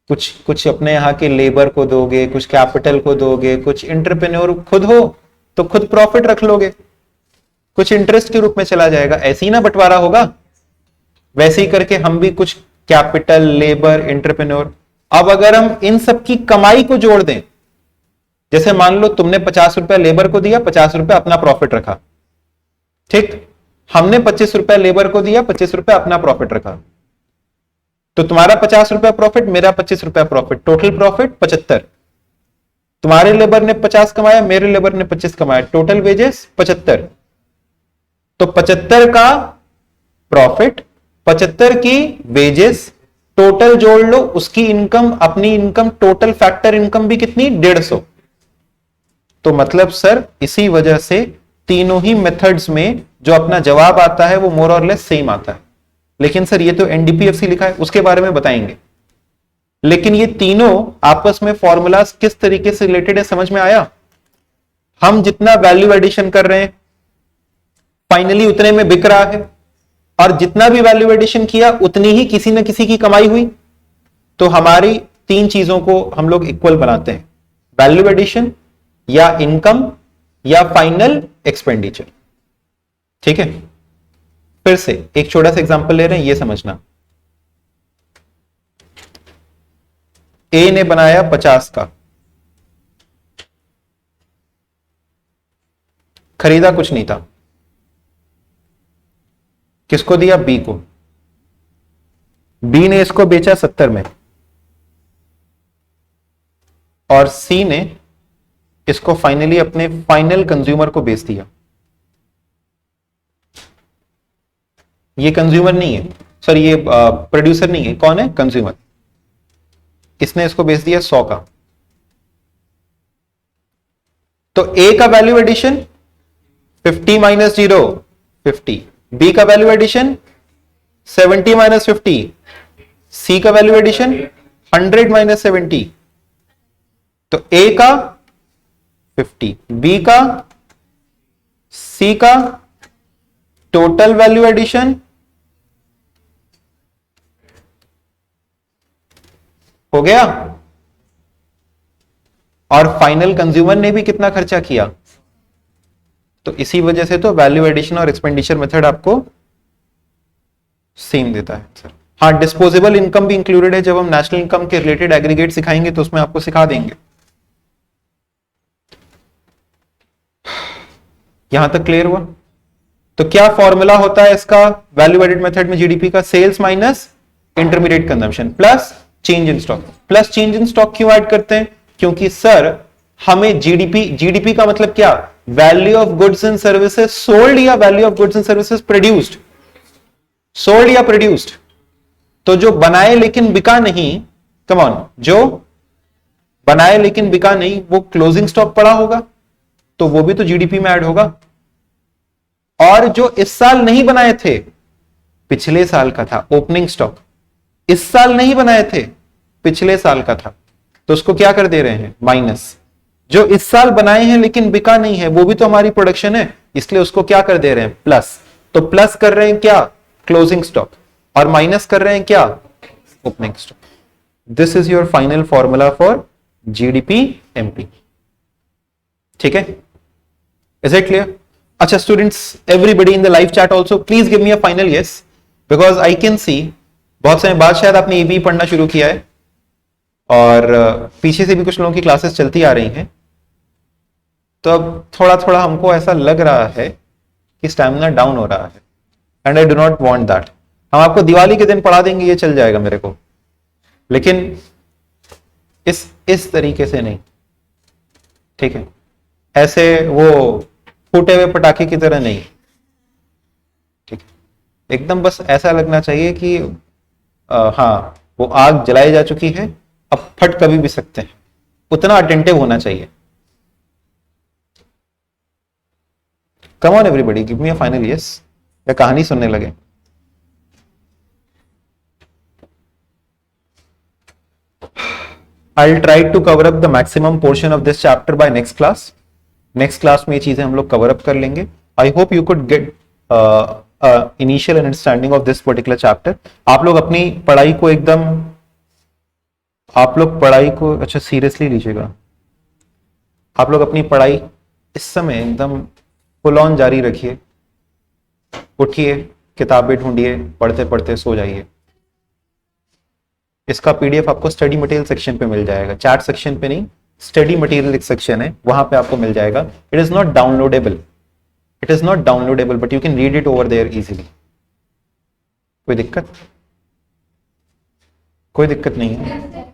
कुछ अपने यहाँ के लेबर को दोगे, कुछ कैपिटल को दोगे, कुछ एंटरप्रेन्योर खुद हो तो खुद प्रॉफिट रख लोगे, कुछ इंटरेस्ट के रूप में चला जाएगा, ऐसे ही ना बंटवारा होगा। वैसे ही करके हम भी कुछ कैपिटल, लेबर, एंटरप्रेन्योर। अब अगर हम इन सब की कमाई को जोड़ दें, जैसे मान लो तुमने 50 रुपया लेबर को दिया, 50 रुपया अपना प्रॉफिट रखा, ठीक, हमने 25 रुपया लेबर को दिया, 25 रुपया अपना प्रॉफिट रखा, तो तुम्हारा 50 रुपया प्रॉफिट, मेरा 25 रुपया प्रॉफिट, टोटल प्रॉफिट 75। तुम्हारे लेबर ने 50 कमाया, मेरे लेबर ने 25 कमाया, टोटल वेजेस 75। तो 75 का प्रॉफिट, 75 की वेजेस, टोटल जोड़ लो, उसकी इनकम, अपनी इनकम, टोटल फैक्टर इनकम भी कितनी 150। तो मतलब सर इसी वजह से तीनों ही मेथड्स में जो अपना जवाब आता है वो मोर और लेस सेम आता है। लेकिन सर ये तो एनडीपीएफसी लिखा है, उसके बारे में बताएंगे। लेकिन ये तीनों आपस में फॉर्मूलाज किस तरीके से रिलेटेड है समझ में आया? हम जितना वैल्यू एडिशन कर रहे हैं फाइनली उतने में बिक रहा है, और जितना भी वैल्यू एडिशन किया उतनी ही किसी न किसी की कमाई हुई। तो हमारी तीन चीजों को हम लोग इक्वल बनाते हैं, वैल्यू एडिशन या इनकम या फाइनल एक्सपेंडिचर। ठीक है, फिर से एक छोटा सा एग्जांपल ले रहे हैं, ये समझना। ए ने बनाया 50 का, खरीदा कुछ नहीं था, किसको दिया? बी को। बी ने इसको बेचा 70 में, और सी ने इसको फाइनली अपने फाइनल कंज्यूमर को बेच दिया। ये कंज्यूमर नहीं है, सॉरी ये प्रोड्यूसर नहीं है, कौन है? कंज्यूमर। इसने इसको बेच दिया 100 का। तो ए का वैल्यू एडिशन 50 माइनस 0 50, बी का वैल्यू एडिशन 70 माइनस 50, सी का वैल्यू एडिशन 100 माइनस 70। तो ए का 50, बी का, सी का, टोटल वैल्यू एडिशन हो गया, और फाइनल कंज्यूमर ने भी कितना खर्चा किया। तो इसी वजह से तो वैल्यू एडिशन और एक्सपेंडिचर मेथड आपको सेम देता है सर। हाँ, डिस्पोजेबल इनकम भी इंक्लूडेड है, जब हम नेशनल इनकम के रिलेटेड एग्रीगेट सिखाएंगे तो उसमें आपको सिखा देंगे। यहां तक क्लियर हुआ? तो क्या फॉर्मूला होता है इसका वैल्यू एडेड मेथड में जीडीपी का? Sales minus intermediate consumption plus change in stock. Plus change in stock क्यों ऐड करते हैं? क्योंकि सर हमें जीडीपी का मतलब क्या? Value of goods and services sold या value of goods and services produced? Sold या प्रोड्यूस्ड? तो जो बनाए लेकिन बिका नहीं, कम ऑन, जो बनाए लेकिन बिका नहीं वो क्लोजिंग स्टॉक पड़ा होगा, तो वो भी तो जीडीपी में ऐड होगा। और जो इस साल नहीं बनाए थे, पिछले साल का था ओपनिंग स्टॉक, इस साल नहीं बनाए थे, पिछले साल का था, तो उसको क्या कर दे रहे हैं? माइनस। जो इस साल बनाए हैं लेकिन बिका नहीं है वो भी तो हमारी प्रोडक्शन है, इसलिए उसको क्या कर दे रहे हैं? प्लस। तो प्लस कर रहे हैं क्या? क्लोजिंग स्टॉक, और माइनस कर रहे हैं क्या? Opening stock. This is your final formula for GDP MP. ठीक है, इज इट क्लियर? अच्छा students, everybody in the live chat also please give me a final yes, because I can see बहुत समय बाद शायद आपने ईबी पढ़ना शुरू किया है, और पीछे से भी कुछ लोगों की क्लासेस चलती आ रही हैं, तो अब थोड़ा थोड़ा हमको ऐसा लग रहा है कि स्टैमिना डाउन हो रहा है, and I do not want that. हम आपको दिवाली के दिन पढ़ा देंगे, ये चल जाएगा मेरे को, लेकिन इस तरीके से नहीं, ठीक है? ऐसे वो फूटे हुए पटाखे की तरह नहीं, ठीक है? एकदम बस ऐसा लगना चाहिए कि हाँ वो आग जलाई जा चुकी है, अब फट कभी भी सकते हैं, उतना अटेंटिव होना चाहिए। कम on everybody, give me a final yes, या कहानी सुनने लगे? I'll try to cover up the maximum portion of this chapter by next class. Next class में ये चीजें हम लोग cover up कर लेंगे. I hope you could get initial understanding of this particular chapter. आप लोग अपनी पढ़ाई को एकदम, आप लोग पढ़ाई को अच्छा सीरियसली लीजिएगा। आप लोग अपनी पढ़ाई इस समय एकदम फुल ऑन जारी रखिए। उठिए, किताबें ढूंढिए, पढ़ते पढ़ते सो जाइए। इसका पीडीएफ आपको स्टडी मटेरियल सेक्शन पे मिल जाएगा, चैट सेक्शन पे नहीं, स्टडी मटेरियल एक सेक्शन है, वहां पे आपको मिल जाएगा। It is not downloadable, it is not downloadable, but you can read it over there easily. कोई दिक्कत? कोई दिक्कत नहीं है।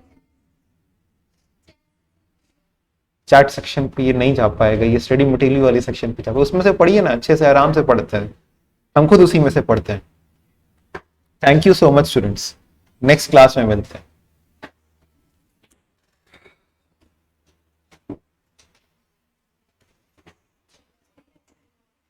चैट सेक्शन पे ये नहीं जा पाएगा, ये स्टडी मटेरियल वाली सेक्शन पे जाएगा, उसमें से पढ़िए ना, अच्छे से आराम से पढ़ते हैं, हम खुद उसी में से पढ़ते हैं। Thank you so much students, next class में मिलते हैं।